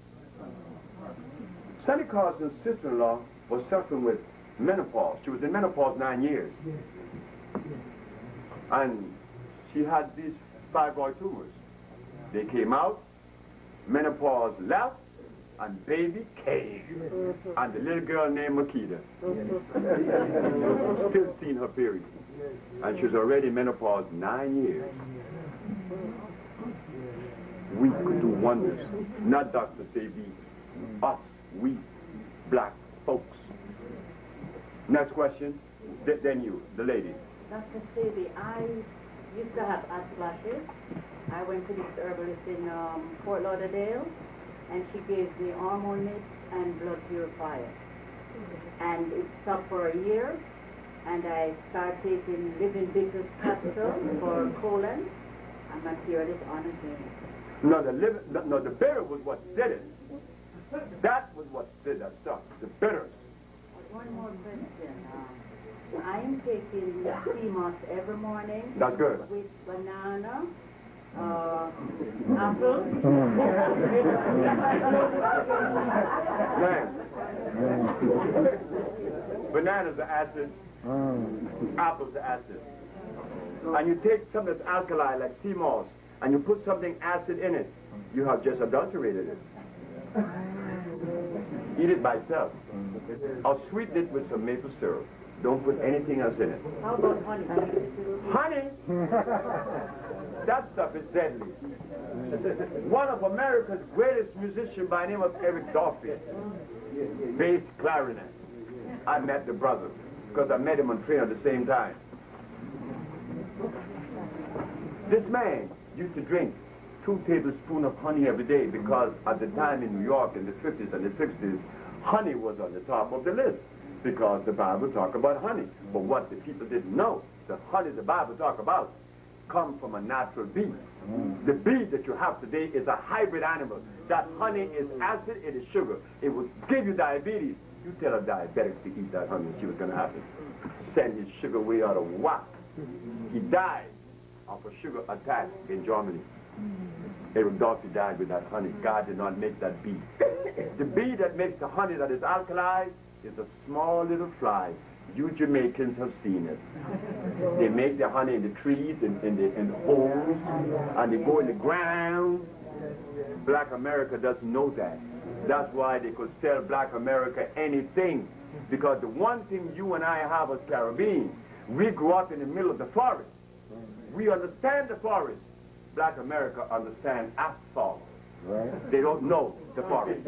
S1: Sonny Carson's sister-in-law was suffering with menopause. She was in menopause 9 years. And she had these fibroid tumors. They came out. menopause left, and baby came. And the little girl named Makita. Still seeing her period. And she's already menopause 9 years. We could do wonders. Not Dr. Sebi. Us, we, black folks. Next question. Then you, the lady.
S5: Dr. Sebi, I used to have hot flashes. I went to this herbalist in Fort Lauderdale, and she gave me hormone mix and blood purifier. And it stopped for a year, and I started taking living bitters capsule for colon, and my period is on again.
S1: No, the bitter was what did it. That was what did that stuff. The bitters.
S5: One more question. I am taking sea moss every morning.
S1: That's good.
S5: With banana, apple.
S1: Man. Bananas are acid. Apples are acid. And you take something that's alkali, like sea moss, and you put something acid in it, you have just adulterated it. Eat it by itself. Or sweeten it with some maple syrup. Don't put anything else in it.
S5: How about honey?
S1: Honey? That stuff is deadly. One of America's greatest musicians by the name of Eric Dolphy, bass clarinet. I met the brother, because I met him on train at the same time. This man used to drink 2 tablespoons of honey every day because at the time in New York in the 50s and the 60s, honey was on the top of the list because the Bible talked about honey. But what the people didn't know, the honey the Bible talked about comes from a natural bee. The bee that you have today is a hybrid animal. That honey is acid, it is sugar. It will give you diabetes. You tell a diabetic to eat that honey, see what's going to happen. Send his sugar way out of whack. He died of a sugar attack in Germany. Eric Dolphy died with that honey. God did not make that bee. The bee that makes the honey that is alkali is a small little fly. You Jamaicans have seen it. They make the honey in the trees, in the holes, and they go in the ground. Black America doesn't know that. That's why they could sell Black America anything. Because the one thing you and I have as Caribbeans, we grew up in the middle of the forest. We understand the forest. Black America understands asphalt. Right. They don't know the forest.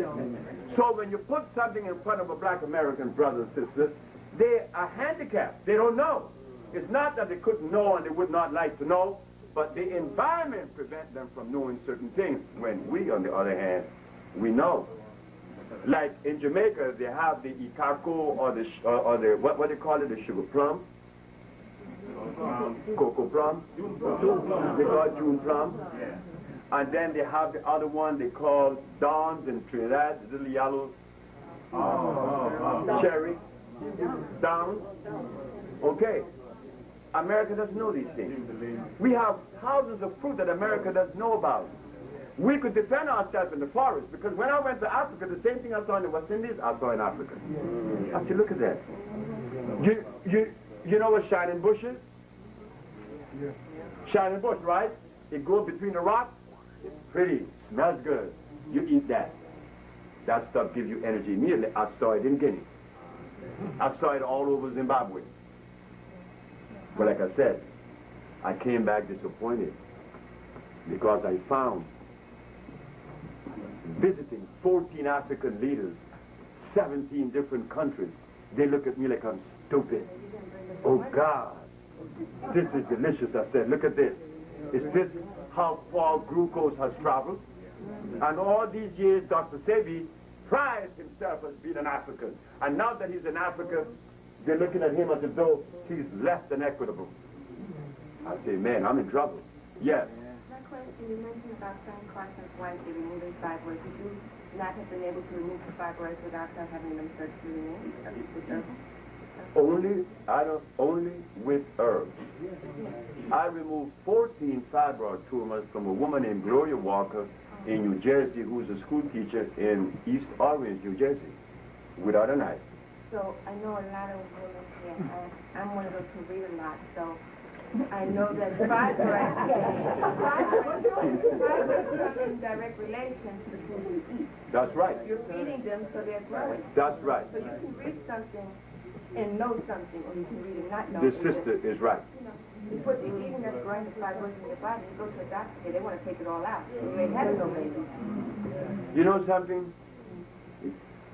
S1: So when you put something in front of a Black American brother and sister, they are handicapped. They don't know. It's not that they couldn't know and they would not like to know, but the environment prevents them from knowing certain things. When we, on the other hand, we know. Like in Jamaica, they have the Icarco or the what they call it, the sugar plum. Cocoa plum. They call it June plum. And then they have the other one they call Dawns in Trinidad, the little yellow cherry. Dawns. Okay. America doesn't know these things. We have thousands of fruit that America doesn't know about. We could defend ourselves in the forest, because when I went to Africa, the same thing I saw in the West Indies, I saw in Africa. I said, look at that. You know what shining bush is? Shining bush, right? It goes between the rocks. It's pretty, smells good. You eat that. That stuff gives you energy immediately. I saw it in Guinea. I saw it all over Zimbabwe. But like I said, I came back disappointed because I found visiting 14 African leaders, 17 different countries, they look at me like I'm stupid. Oh God, this is delicious. I said, look at this. Is this how far glucose has traveled? And all these years, Dr. Sebi prides himself as being an African. And now that he's in Africa, they're looking at him as though he's less than equitable. I say, man, I'm in trouble. Yes.
S7: My question, you mentioned about some conscious wife removing fibroids. Would you not have been able to remove the fibroids without having them surgically removed?
S1: Only with herbs. I removed 14 fibroid tumors from a woman named Gloria Walker in New Jersey, who's a school teacher in East Orange, New Jersey, without a knife.
S7: So I know a lot of women here. I'm one of those who read a lot. So I know that fibroids come in direct relation to the food you eat.
S1: That's right.
S7: You're feeding them, so they're growing.
S1: That's right.
S7: So you can read something and know something, or you can read and not know.
S1: The sister is right.
S7: You put the eating that's growing the fibroids in your body, you go to a doctor, they want to take it all out. You ain't having no baby.
S1: You know something?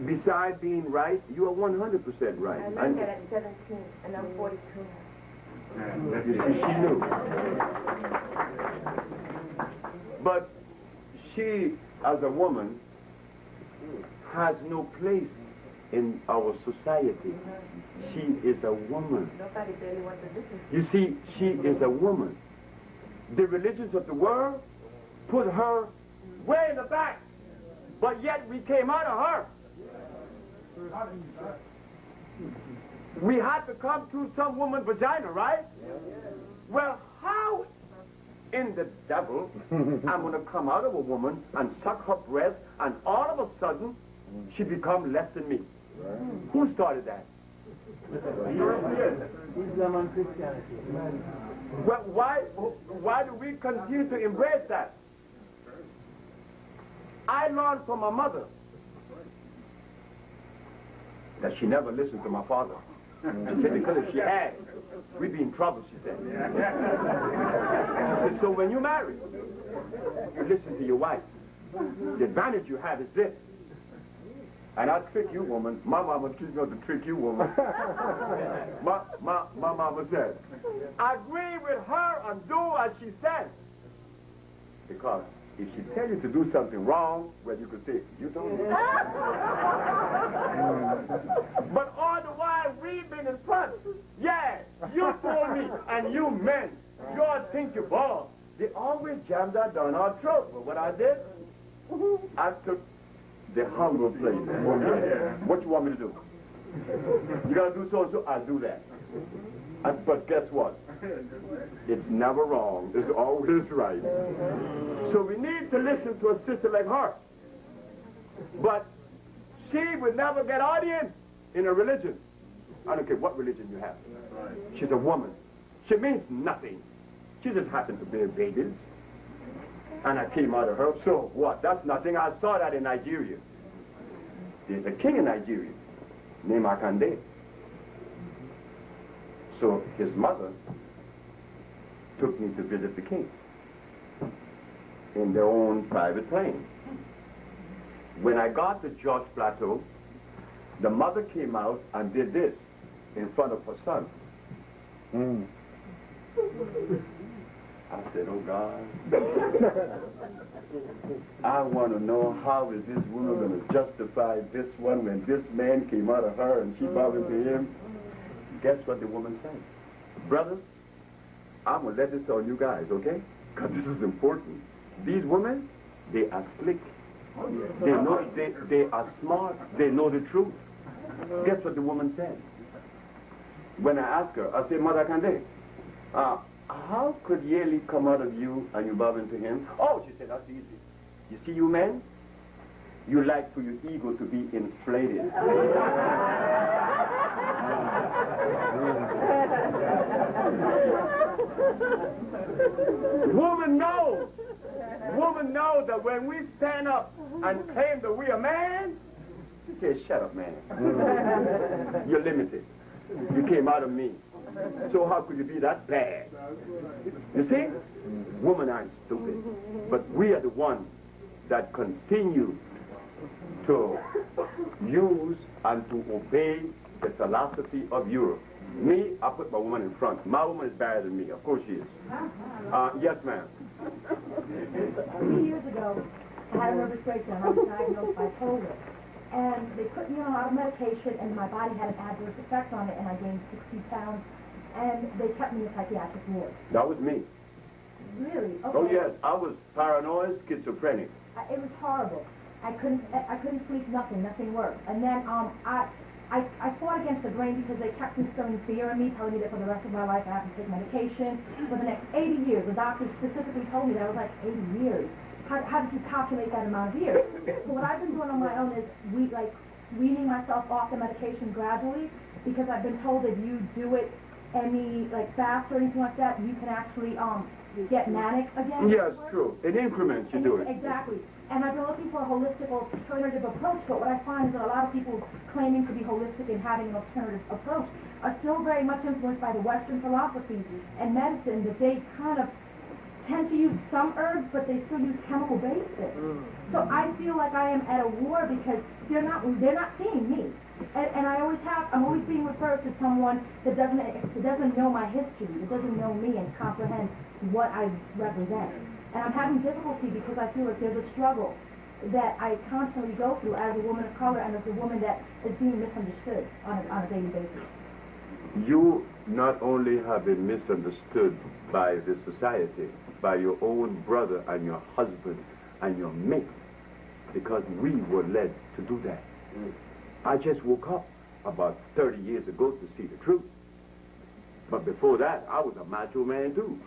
S1: Besides being right, you are 100% right.
S7: I learned that at 17, and I'm 42.
S1: You see, she knew. But she, as a woman, has no place in our society. She is a woman.
S7: Nobody really wants to listen.
S1: You see, she is a woman. The religions of the world put her way in the back, but yet we came out of her. We had to come through some woman's vagina, right? Well, how in the devil I'm going to come out of a woman and suck her breast, and all of a sudden she become less than me? Who started that?
S4: Islam and Christianity.
S1: Well, why do we continue to embrace that? I learned from my mother that she never listened to my father. She said, because if she had, we'd be in trouble, she said. She said, so when you marry, you listen to your wife. The advantage you have is this. And I'll trick you, woman. My mama teach me to trick you, woman. my mama said, agree with her and do as she says. Because if she tell you to do something wrong, well, you could say, you told me. But all the while, we've been in front. Yeah, you told me, and you men, you all think you're boss. They always jam that down our throat. But what I did, I took the humble place. What you want me to do? You gotta do so and so, I'll do that. But guess what? It's never wrong. It's always right. So we need to listen to a sister like her. But she would never get audience in a religion. I don't care what religion you have. She's a woman. She means nothing. She just happened to bear babies. And I came out of her. So what? That's nothing. I saw that in Nigeria. There's a king in Nigeria named Akande. So his mother took me to visit the king in their own private plane. When I got to George Plateau, the mother came out and did this in front of her son. I said, oh God, I want to know how is this woman going to justify this one when this man came out of her and she bowed to him. Guess what the woman said? Brothers, I'm going to let this on you guys, okay? Because this is important. These women, they are slick. They know, they are smart. They know the truth. Guess what the woman said? When I asked her, I said, Mother Kande, how could Yeli come out of you and you bow into him? Oh, she said, that's easy. You see, you men, you like for your ego to be inflated. Woman knows that when we stand up and claim that we are man, she says, shut up, man. You're limited. You came out of me. So how could you be that bad? You see? Women aren't stupid. But we are the ones that continue to use and to obey the philosophy of Europe. Me, I put my woman in front. My woman is better than me. Of course she is. Yes, ma'am.
S8: 3 years ago, I had a nervous breakdown. I was diagnosed bipolar. And they put me on a lot of medication, and my body had an adverse effect on it, and I gained 60 pounds. And they kept me in psychiatric ward.
S1: That was me.
S8: Really? Okay.
S1: Oh, yes. I was paranoid, schizophrenic.
S8: It was horrible. I couldn't sleep, nothing worked. And then I fought against the brain because they kept instilling fear in me, telling me that for the rest of my life I have to take medication. For the next 80 years, the doctors specifically told me that I was like 80 years. How did you calculate that amount of years? So what I've been doing on my own is weaning myself off the medication gradually, because I've been told that you do it any like fast or anything like that, you can actually get manic again.
S1: Yes, true. In increments you do it.
S8: Exactly. And I've been looking for a holistic alternative approach, but what I find is that a lot of people claiming to be holistic and having an alternative approach are still very much influenced by the Western philosophy and medicine, that they kind of tend to use some herbs, but they still use chemical bases. So I feel like I am at a war because they're not seeing me. And I'm always being referred to someone that doesn't know my history, that doesn't know me and comprehend what I represent. And I'm having difficulty because I feel like there's a struggle that I constantly go through as a woman of color and as a woman that is being misunderstood on a daily basis.
S1: You not only have been misunderstood by the society, by your own brother and your husband and your mate, because we were led to do that. I just woke up about 30 years ago to see the truth. But before that, I was a macho man too.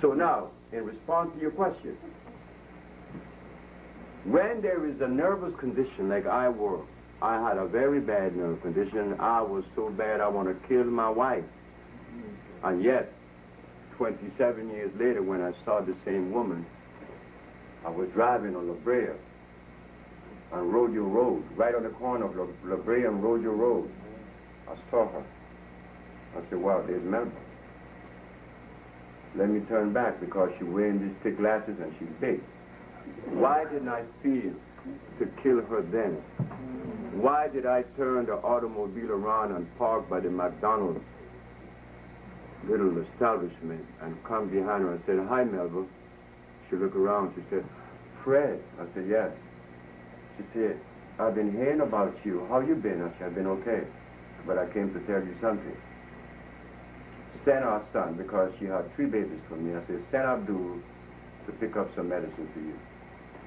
S1: So now, in response to your question, when there is a nervous condition like I had a very bad nerve condition. I was so bad I want to kill my wife. And yet, 27 years later, when I saw the same woman, I was driving on La Brea on Rodeo Road, right on the corner of La Brea and Rodeo Road. I saw her. I said, wow, there's Melba. Let me turn back because she's wearing these thick glasses and she's big. Why didn't I feel to kill her then? Why did I turn the automobile around and park by the McDonald's little establishment and come behind her and said, hi, Melba. She looked around. She said, Fred. I said, yes. She said, I've been hearing about you. How you been? I said, I've been okay. But I came to tell you something. Send our son, because she had 3 babies from me. I said, send Abdul to pick up some medicine for you.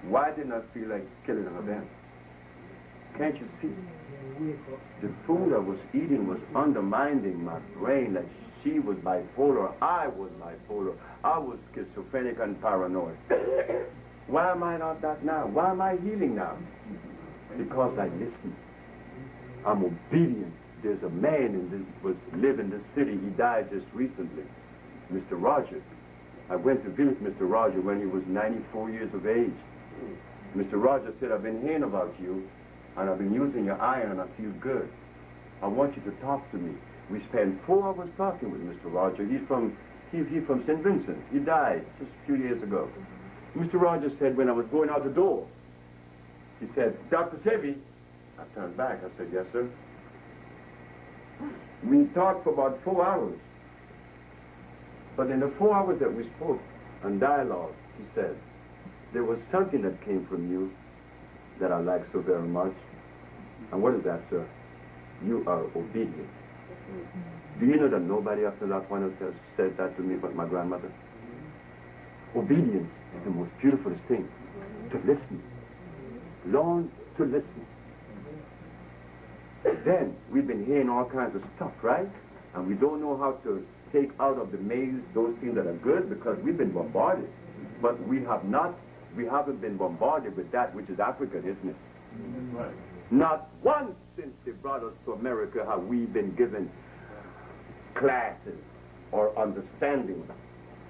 S1: Why didn't I feel like killing her then? Can't you see? The food I was eating was undermining my brain, like she was bipolar, I was bipolar, I was schizophrenic and paranoid. Why am I not that now? Why am I healing now? Because I listen. I'm obedient. There's a man live in this city. He died just recently, Mr. Rogers. I went to visit Mr. Rogers when he was 94 years of age. Mr. Rogers said, I've been hearing about you, and I've been using your iron, and I feel good. I want you to talk to me. We spent 4 hours talking with Mr. Rogers. He's from St. Vincent. He died just a few years ago. Mr. Rogers said, when I was going out the door, he said, Dr. Sebi. I turned back. I said, yes, sir. We talked for about 4 hours. But in the 4 hours that we spoke and dialogue, he said, there was something that came from you that I like so very much. And what is that, sir? You are obedient. Do you know that nobody after that point has said that to me but my grandmother? Obedience is the most beautiful thing. To listen. Learn to listen. Then we've been hearing all kinds of stuff, right? And we don't know how to take out of the maze those things that are good because we've been bombarded. But we haven't been bombarded with that which is African, isn't it? Right. Not once since they brought us to America have we been given classes or understanding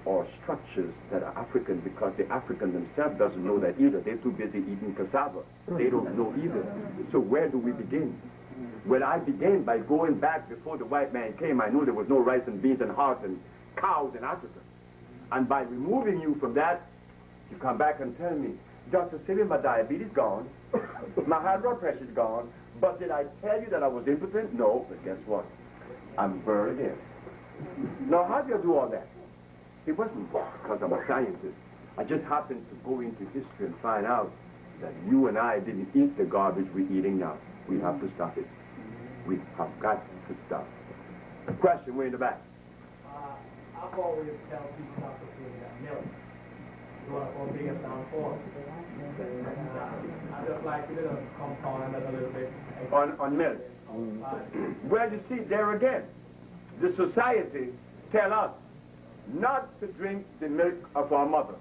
S1: or structures that are African, because the African themselves doesn't know that either. They're too busy eating cassava. They don't know either. So where do we begin? Well, I began by going back before the white man came. I knew there was no rice and beans and hearts and cows in Africa. And by removing you from that, you come back and tell me, Dr. Sebi, my diabetes gone, my high blood pressure's gone, but did I tell you that I was impotent? No, but guess what? I'm burned again. Now, how do you do all that? It wasn't because I'm a scientist. I just happened to go into history and find out that you and I didn't eat the garbage we're eating now. We have to stop it. We have got to stop. A question, way in the back.
S9: I've always tell people not to feed that milk. You want to bring it down for I just like to compound it a little bit.
S1: On milk. Well, you see, there again, the society tell us not to drink the milk of our mother.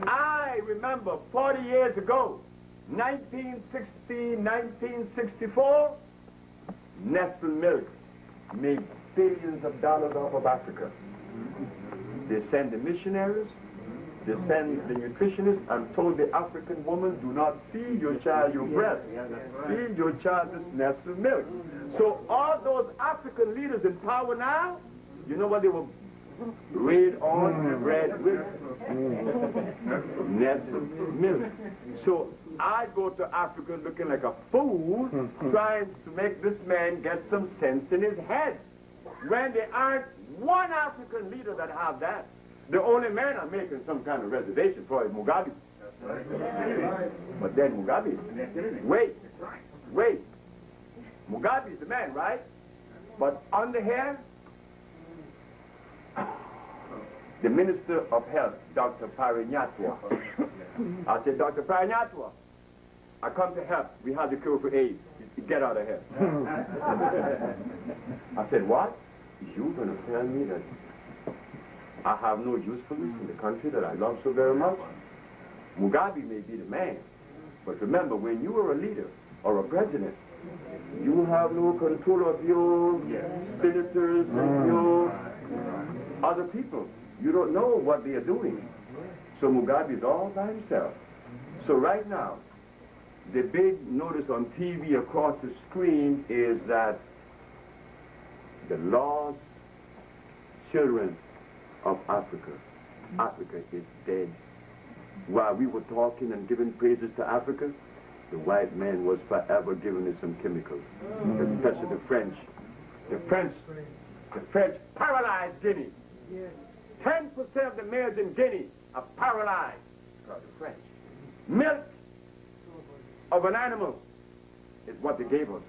S1: I remember 40 years ago, 1960, 1964, Nestle milk made billions of dollars off of Africa. They send the missionaries, they send the nutritionists and told the African woman, do not feed your child your breast. Feed your child this Nestle milk. So all those African leaders in power now, you know what they were red on and red with? Nestle milk. So I go to Africa looking like a fool, trying to make this man get some sense in his head. When there aren't one African leader that have that. The only man I'm making some kind of reservation for is Mugabe. But then Mugabe, wait. Mugabe is the man, right? But under here, the Minister of Health, Dr. Parinyatwa. I said, Dr. Parinyatwa, I come to help. We have the cure for AIDS. Get out of here. I said, what? You going to tell me that I have no usefulness in the country that I love so very much? Mugabe may be the man, but remember, when you are a leader or a president, you have no control of your senators and your other people. You don't know what they are doing. So Mugabe is all by himself. So right now, the big notice on TV across the screen is that the lost children of Africa is dead. While we were talking and giving praises to Africa, the white man was forever giving us some chemicals, especially the French. The French paralyzed Guinea. 10% of the males in Guinea are paralyzed because of French. Milk of an animal is what they gave us.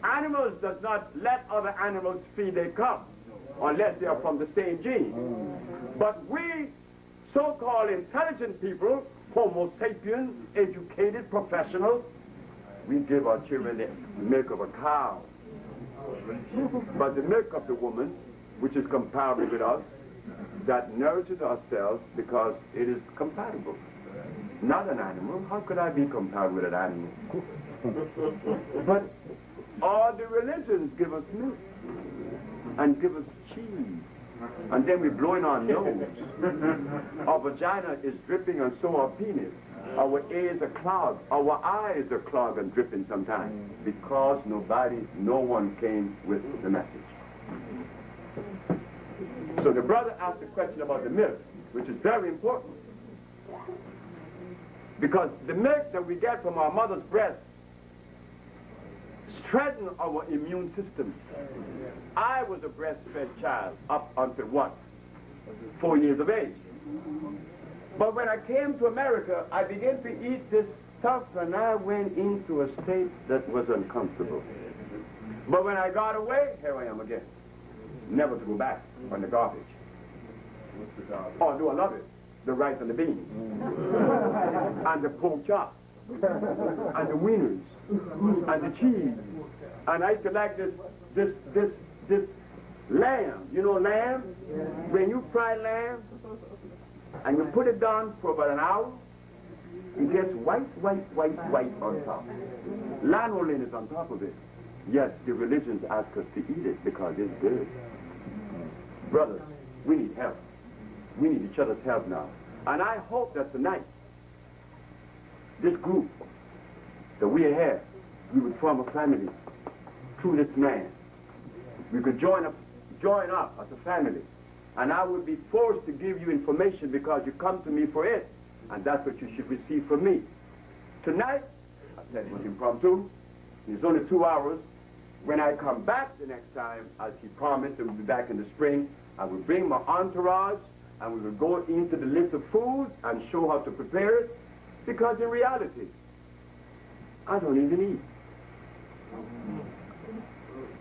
S1: Animals does not let other animals feed their cubs unless they are from the same gene. But we so-called intelligent people, Homo sapiens, educated professionals, we give our children the milk of a cow. But the milk of the woman, which is comparable with us, that nourishes ourselves because it is compatible. Not an animal. How could I be compatible with an animal? But all the religions give us milk and give us cheese. And then we're blowing our nose. Our vagina is dripping and so our penis. Our ears are clogged. Our eyes are clogged and dripping sometimes because no one came with the message. So the brother asked a question about the milk, which is very important. Because the milk that we get from our mother's breast strengthens our immune system. I was a breastfed child up until what? 4 years of age. But when I came to America, I began to eat this stuff and I went into a state that was uncomfortable. But when I got away, here I am again. Never to go back on the garbage. Oh, do I love it? The rice and the beans. And the pork chop. And the wieners. And the cheese. And I used to like this lamb. You know lamb? When you fry lamb and you put it down for about an hour, it gets white on top. Lanolin is on top of it. Yet the religions ask us to eat it because it's good. Brothers, we need help. We need each other's help now. And I hope that tonight, this group, that we are here, we would form a family through this man. We could join up as a family. And I would be forced to give you information because you come to me for it. And that's what you should receive from me. Tonight, I said it was impromptu. It's only 2 hours. When I come back the next time, as he promised, and we'll be back in the spring, I will bring my entourage, and we will go into the list of foods and show how to prepare it. Because in reality, I don't even eat.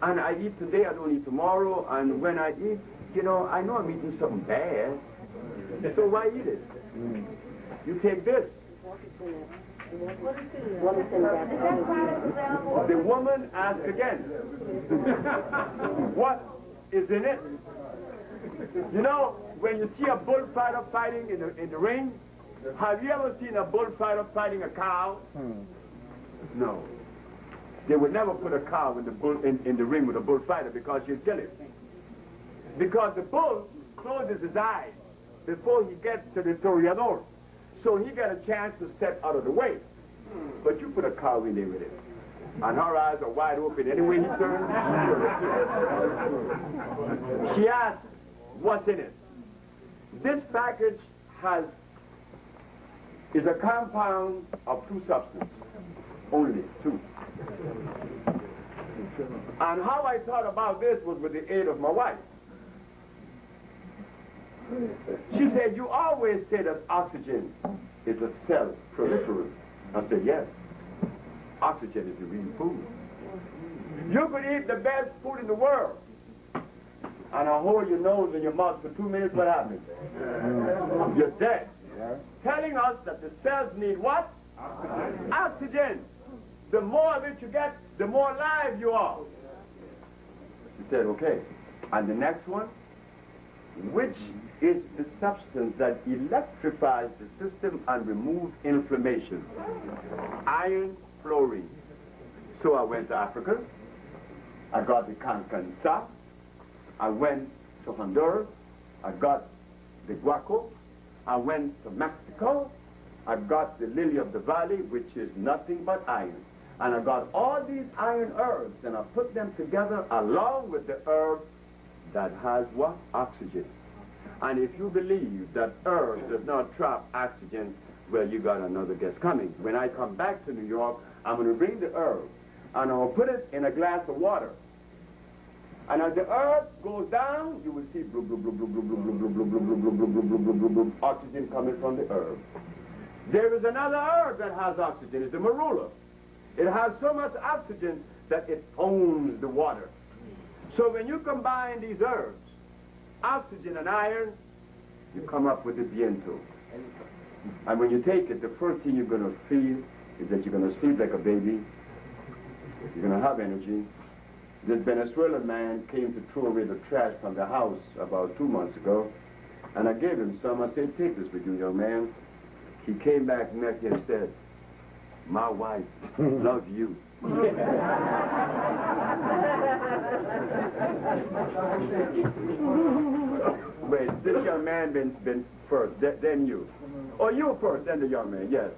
S1: And I eat today, I don't eat tomorrow, and when I eat, you know, I know I'm eating something bad. So why eat it? You take this. The woman asked again, what is in it? You know, when you see a bullfighter fighting in the ring, have you ever seen a bullfighter fighting a cow? No. They would never put a cow in the ring with a bullfighter because you'd kill it. Because the bull closes his eyes before he gets to the toreador. So he got a chance to step out of the way. But you put a cow in there with it. And her eyes are wide open. Anyway he turns, she asked, what's in it? This package is a compound of two substances. Only two. And how I thought about this was with the aid of my wife. She said, you always say that oxygen is a cell proliferant. I said, yes. Oxygen is the real food. You could eat the best food in the world and hold your nose in your mouth for 2 minutes, what happens? You're dead. Telling us that the cells need what? Oxygen. The more of it you get, the more alive you are. She said, okay. And the next one, which is the substance that electrifies the system and removes inflammation? Iron fluorine. So I went to Africa. I got the Cancansa. I went to Honduras. I got the guaco. I went to Mexico. I got the lily of the valley, which is nothing but iron. And I got all these iron herbs, and I put them together along with the herb that has what? Oxygen. And if you believe that herb does not trap oxygen, well, you got another guest coming. When I come back to New York, I'm going to bring the herb, and I'll put it in a glass of water. And as the herb goes down, you will see blub, blub, blub, blub, blub, blub, blub, blub, blub, blub, blub, blub, blub, blub, blub, blub, oxygen coming from the herb. There is another herb that has oxygen. It's the marula. It has so much oxygen that it foams the water. So when you combine these herbs, oxygen and iron, you come up with the viento. And when you take it, the first thing you're going to feel is that you're going to sleep like a baby. You're going to have energy. This Venezuelan man came to throw away the trash from the house about 2 months ago, and I gave him some. I said, take this with you, young man. He came back next and said, my wife loves you. Wait, this young man been first, then you. Oh, you first, then the young man, yes.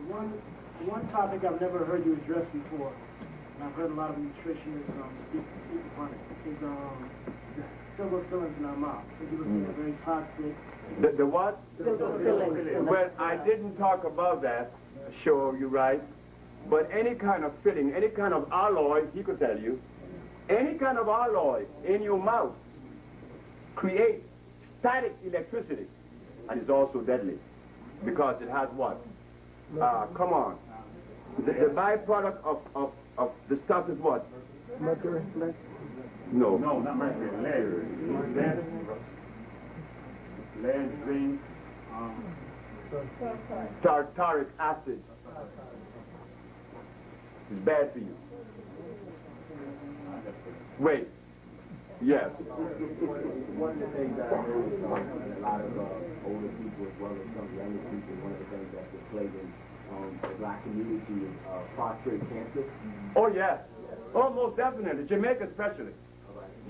S9: One topic I've never heard you address before, and I've heard a lot of nutritionists speak upon it, is the silver fillings in our mouth. It's very toxic.
S1: The what?
S5: Silver fillings.
S1: Well, I didn't talk about that. Sure, you're right. But any kind of filling, any kind of alloy, he could tell you, any kind of alloy in your mouth creates static electricity, and it's also deadly because it has what? Come on. The byproduct of the stuff is what?
S2: Mercury, lead?
S1: No.
S3: No, not mercury. Lead. Lead, zinc,
S1: Tartaric acid. It's bad for you. Wait. Yes.
S10: One of the things that I noticed a lot of older people as well as some younger people, one of the things that's plaguing the black community is prostate cancer.
S1: Oh, yes. Oh, most definitely. Jamaica especially.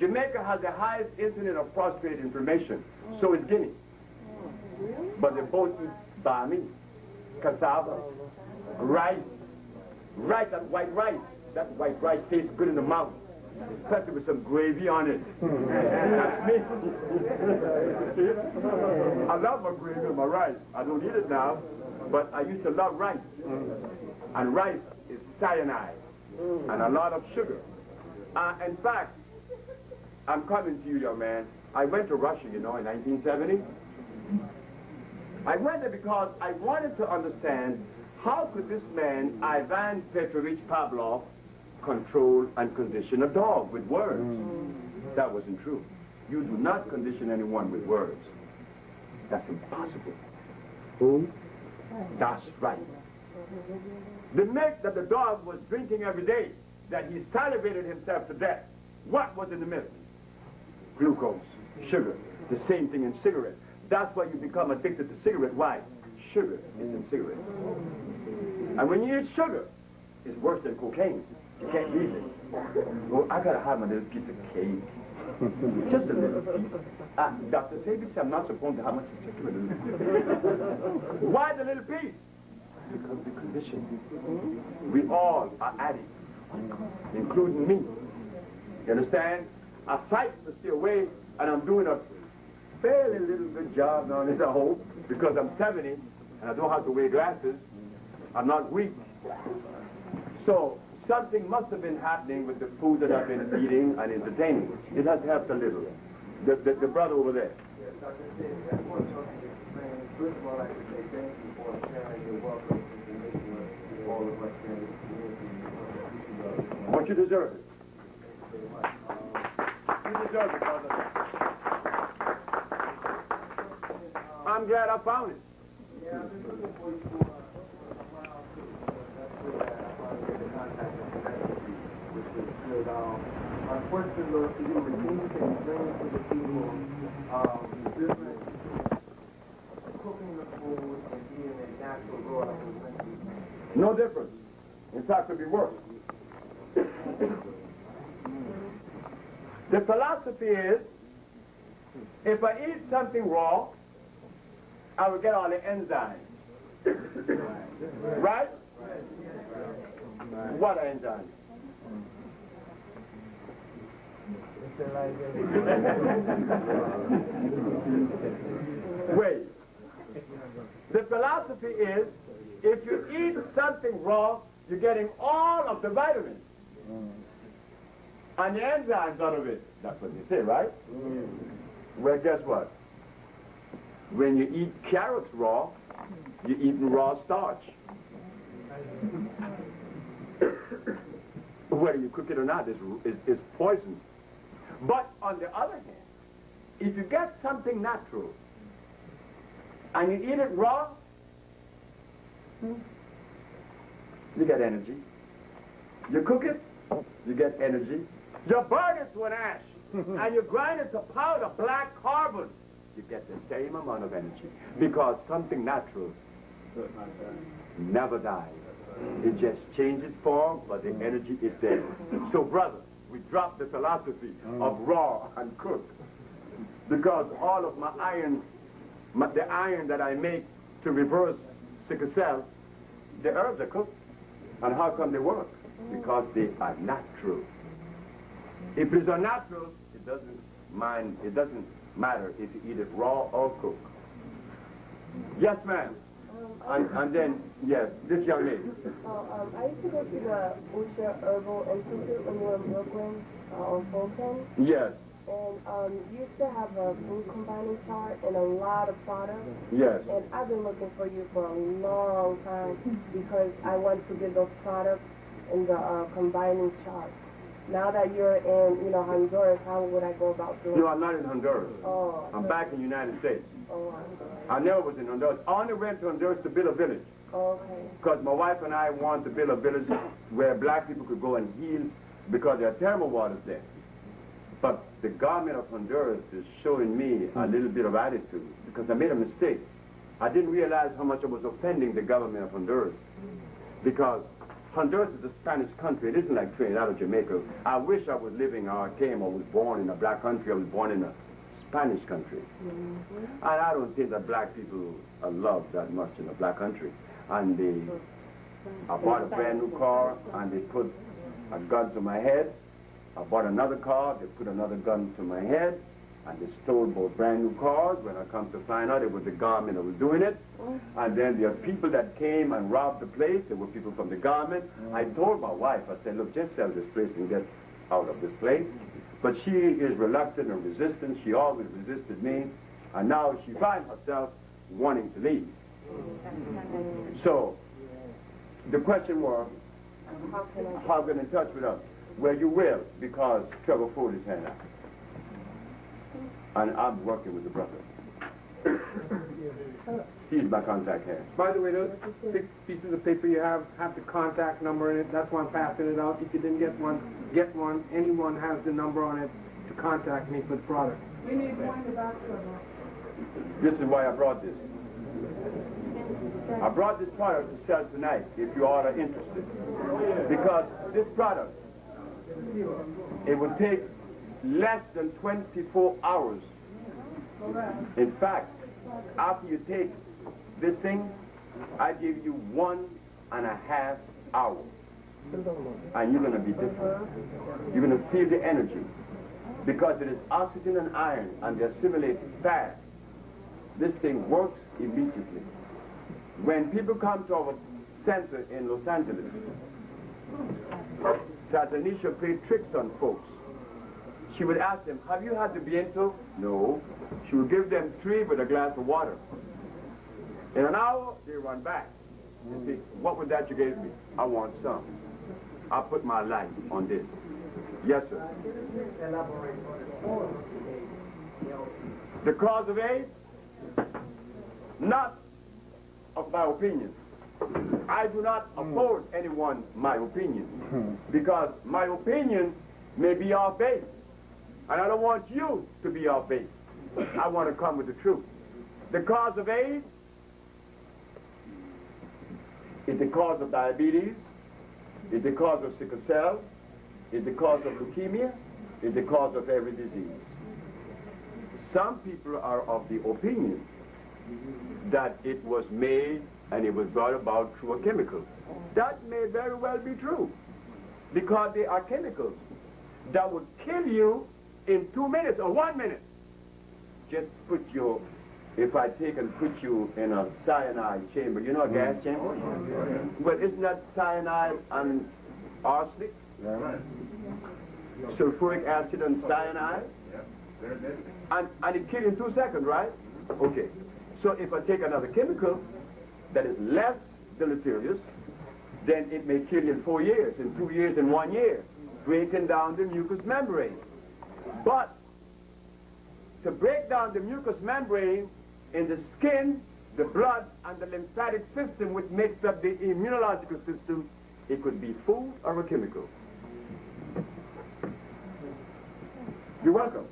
S1: Jamaica has the highest incidence of prostate inflammation. So is Guinea. But they both eat bami, cassava, rice. Rice, that white rice. That white rice tastes good in the mouth, especially with some gravy on it. That's me. I love my gravy and my rice. I don't eat it now, but I used to love rice. And rice is cyanide and a lot of sugar. In fact, I'm coming to you, young man. I went to Russia, you know, in 1970. I went there because I wanted to understand how could this man, Ivan Petrovich Pavlov, control and condition a dog with words? That wasn't true. You do not condition anyone with words. That's impossible.
S2: Who?
S1: That's right. The milk that the dog was drinking every day, that he salivated himself to death, what was in the milk? Glucose, sugar, the same thing in cigarettes. That's why you become addicted to cigarette. Why? Sugar is in cigarettes. And when you eat sugar, it's worse than cocaine. You can't leave it. Well, I gotta have my little piece of cake. Just a little piece. Dr. Sebi said I'm not supposed to have much to a little piece. Why the little piece? Because the condition. We all are addicts, including me. You understand? I fight to stay away, and I'm doing a fairly little good job now, I hope, because I'm 70, and I don't have to wear glasses. I'm not weak. So, something must have been happening with the food that I've been eating and entertaining. It has helped a little. The brother over there.
S6: Yes, Dr. Sebi, that's one something to explain. First of all, I should say thank you for sharing your welcome to making all of us in the community.
S1: But you deserve it. You deserve it, brother. I'm glad I found it.
S6: Yeah, I've been looking for you for a while too. That's good that I found you in contact with the recipe, which is good. My question, Lord, to you is, can you explain to the people the difference between cooking the food and eating it natural raw like it was meant to be?
S1: No difference. In fact, it could be worse. The philosophy is, if I eat something raw, I will get all the enzymes. Right? What are enzymes? Wait. The philosophy is, if you eat something raw, you're getting all of the vitamins and the enzymes out of it. That's what they say, right? Well, guess what? When you eat carrots raw, you're eating raw starch. Whether you cook it or not is poison. But on the other hand, if you get something natural and you eat it raw, you get energy. You cook it, you get energy. You burn it to an ash, and you grind it to powder, black carbon. You get the same amount of energy, because something natural never dies. It just changes form, but the energy is there. So, brothers, we drop the philosophy of raw and cook, because all of my iron, the iron that I make to reverse sickle cell, the herbs are cooked. And how come they work? Because they are natural. If it's unnatural, it doesn't matter if you eat it raw or cooked. Yes, ma'am. And then, yes, this young lady.
S7: I used to go to the Usher Herbal Institute when we were in Brooklyn on Fulton.
S1: Yes.
S7: And you used to have a food combining chart and a lot of products.
S1: Yes.
S7: And I've been looking for you for a long time because I want to get those products in the combining chart. Now that you're in, Honduras, how would I go about doing it?
S1: No, I'm not in Honduras.
S7: Oh.
S1: I'm back in the United States.
S7: Oh,
S1: I never was in Honduras. I only went to Honduras to build a village.
S7: okay.
S1: Because my wife and I want to build a village where black people could go and heal, because there are thermal waters there. But the government of Honduras is showing me a little bit of attitude, because I made a mistake. I didn't realize how much I was offending the government of Honduras, because Honduras is a Spanish country. It isn't like Trinidad or Jamaica. I wish I was living or came or was born in a black country. I was born in a Spanish country. And I don't think that black people are loved that much in a black country. And I bought a brand new car, and they put a gun to my head. I bought another car, they put another gun to my head, and they stole both brand new cars. When I come to find out, it was the government that was doing it. And then there are people that came and robbed the place. There were people from the government. I told my wife, I said, look, just sell this place and get out of this place. But she is reluctant and resistant. She always resisted me. And now she finds herself wanting to leave. So the question was, how get in touch with us? Well, you will, because Trevor Ford is here now. And I'm working with the brother. He's my contact here.
S4: By the way, those 6 pieces of paper you have the contact number in it. That's why I'm passing it out. If you didn't get one, get one. Anyone has the number on it to contact me for the product.
S8: We need one about Trevor.
S1: This is why I brought this. I brought this product to sell tonight if you all are interested. Because this product, it will take less than 24 hours. In fact, after you take this thing, I give you 1.5 hours. And you're going to be different. You're going to feel the energy. Because it is oxygen and iron, and they assimilate fast. This thing works immediately. When people come to our center in Los Angeles, Satanisha played tricks on folks. She would ask them, have you had the viento? No. She would give them 3 with a glass of water. In an hour, they run back. You see, what was that you gave me? I want some. I put my life on this. Yes, sir. The cause of AIDS? Not of my opinion. I do not oppose anyone my opinion. Because my opinion may be off base. And I don't want you to be off base. I want to come with the truth. The cause of AIDS is the cause of diabetes, is the cause of sickle cell, is the cause of leukemia, is the cause of every disease. Some people are of the opinion that it was made and it was brought about through a chemical. That may very well be true, because they are chemicals that would kill you in 2 minutes or 1 minute. Just put your, if I take and put you in a cyanide chamber, you know a gas chamber? Well, isn't that cyanide and arsenic? Sulfuric acid and cyanide? And it kills you in 2 seconds, right? Okay. So if I take another chemical that is less deleterious, then it may kill you in 4 years, in 2 years, in 1 year, breaking down the mucous membrane. But to break down the mucous membrane in the skin, the blood, and the lymphatic system, which makes up the immunological system, it could be food or a chemical. You're welcome.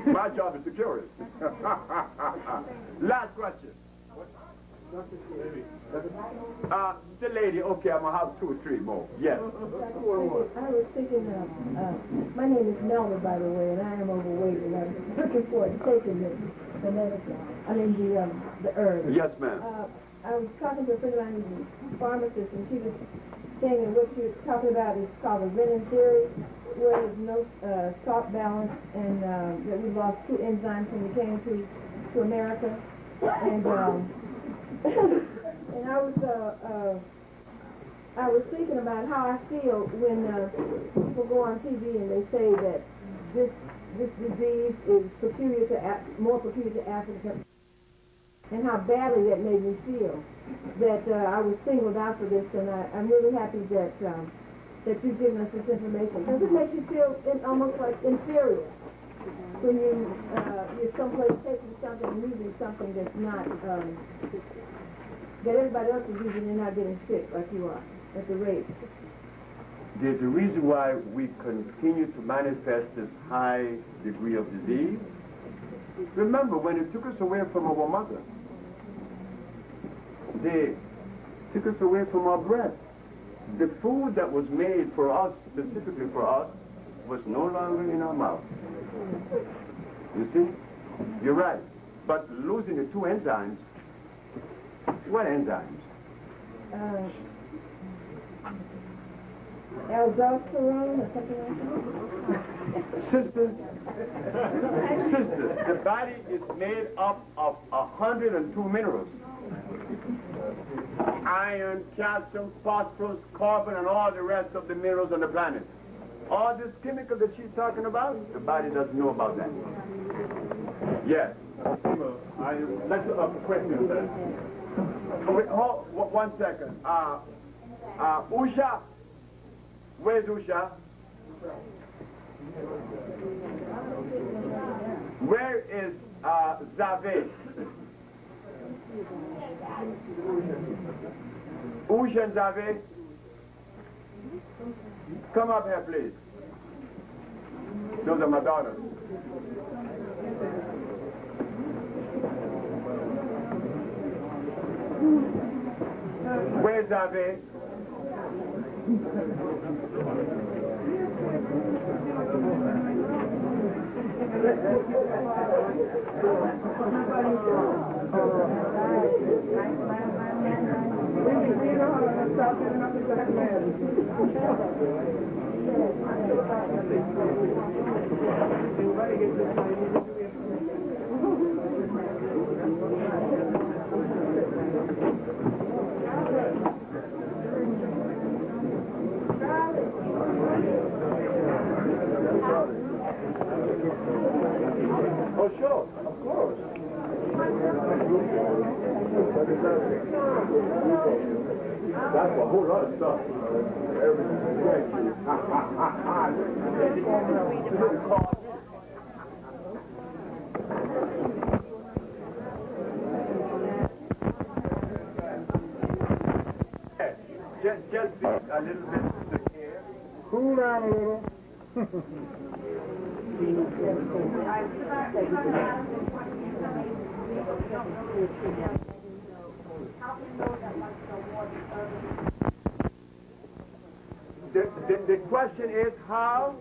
S1: My job is to cure it. Last question. The lady, okay, I'm gonna have 2 or 3 more. Yes.
S11: I was thinking, my name is Nelma, by the way, and I am overweight, and I'm looking forward to taking the medicine. I mean, the herb.
S1: Yes, ma'am.
S11: I was talking to a friend of mine who's a pharmacist, and she was saying that what you're talking about is called the Renin theory, where there's no salt balance, and that we lost 2 enzymes when we came to America. And and I was thinking about how I feel when people go on TV and they say that this disease is more peculiar to Africa, and how badly that made me feel. That I was singled out for this, and I'm really happy that you've given us this information, because it makes you feel almost like inferior when you're someplace taking something and using something that's not that everybody else is using and not getting sick like you are at the rate.
S1: There's a reason why we continue to manifest this high degree of disease. Remember, when it took us away from our mother, they took us away from our breast. The food that was made for us, specifically for us, was no longer in our mouth. You see? You're right. But losing the 2 enzymes, what enzymes?
S11: Aldosterone or something like that?
S1: Sister, the body is made up of 102 minerals. Iron, calcium, phosphorus, carbon, and all the rest of the minerals on the planet. All this chemical that she's talking about, the body doesn't know about that. Yes.
S3: Let's question that.
S1: Wait, hold, 1 second. Usha. Where's Usha? Where is Zave? Usha and Zave? Come up here, please. Those are my daughters. Where's Ave? Oh, sure, of course. That's a whole lot of stuff. Just be a little bit here.
S4: Cool down a little.
S1: The question is how?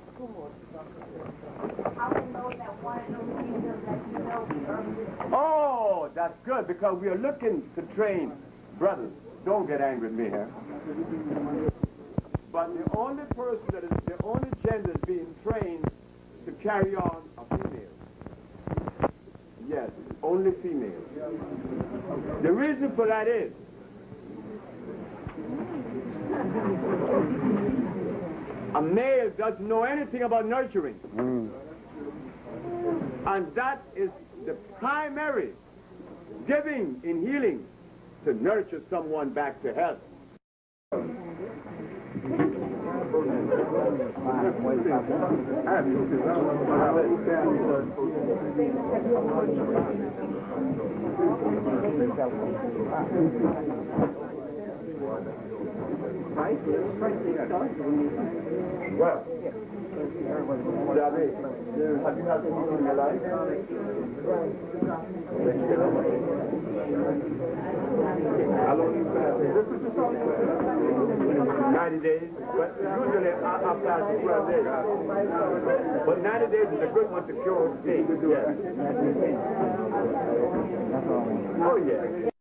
S1: Oh, that's good, because we are looking to train. Brothers, don't get angry with me here. But the only person that is, the only gender is being trained to carry on are females. Yes, only females. The reason for that is a male doesn't know anything about nurturing. And that is the primary giving in healing, to nurture someone back to health. 90 days, but usually after 12 days. But 90 days is a good one to cure pain. Oh, yeah.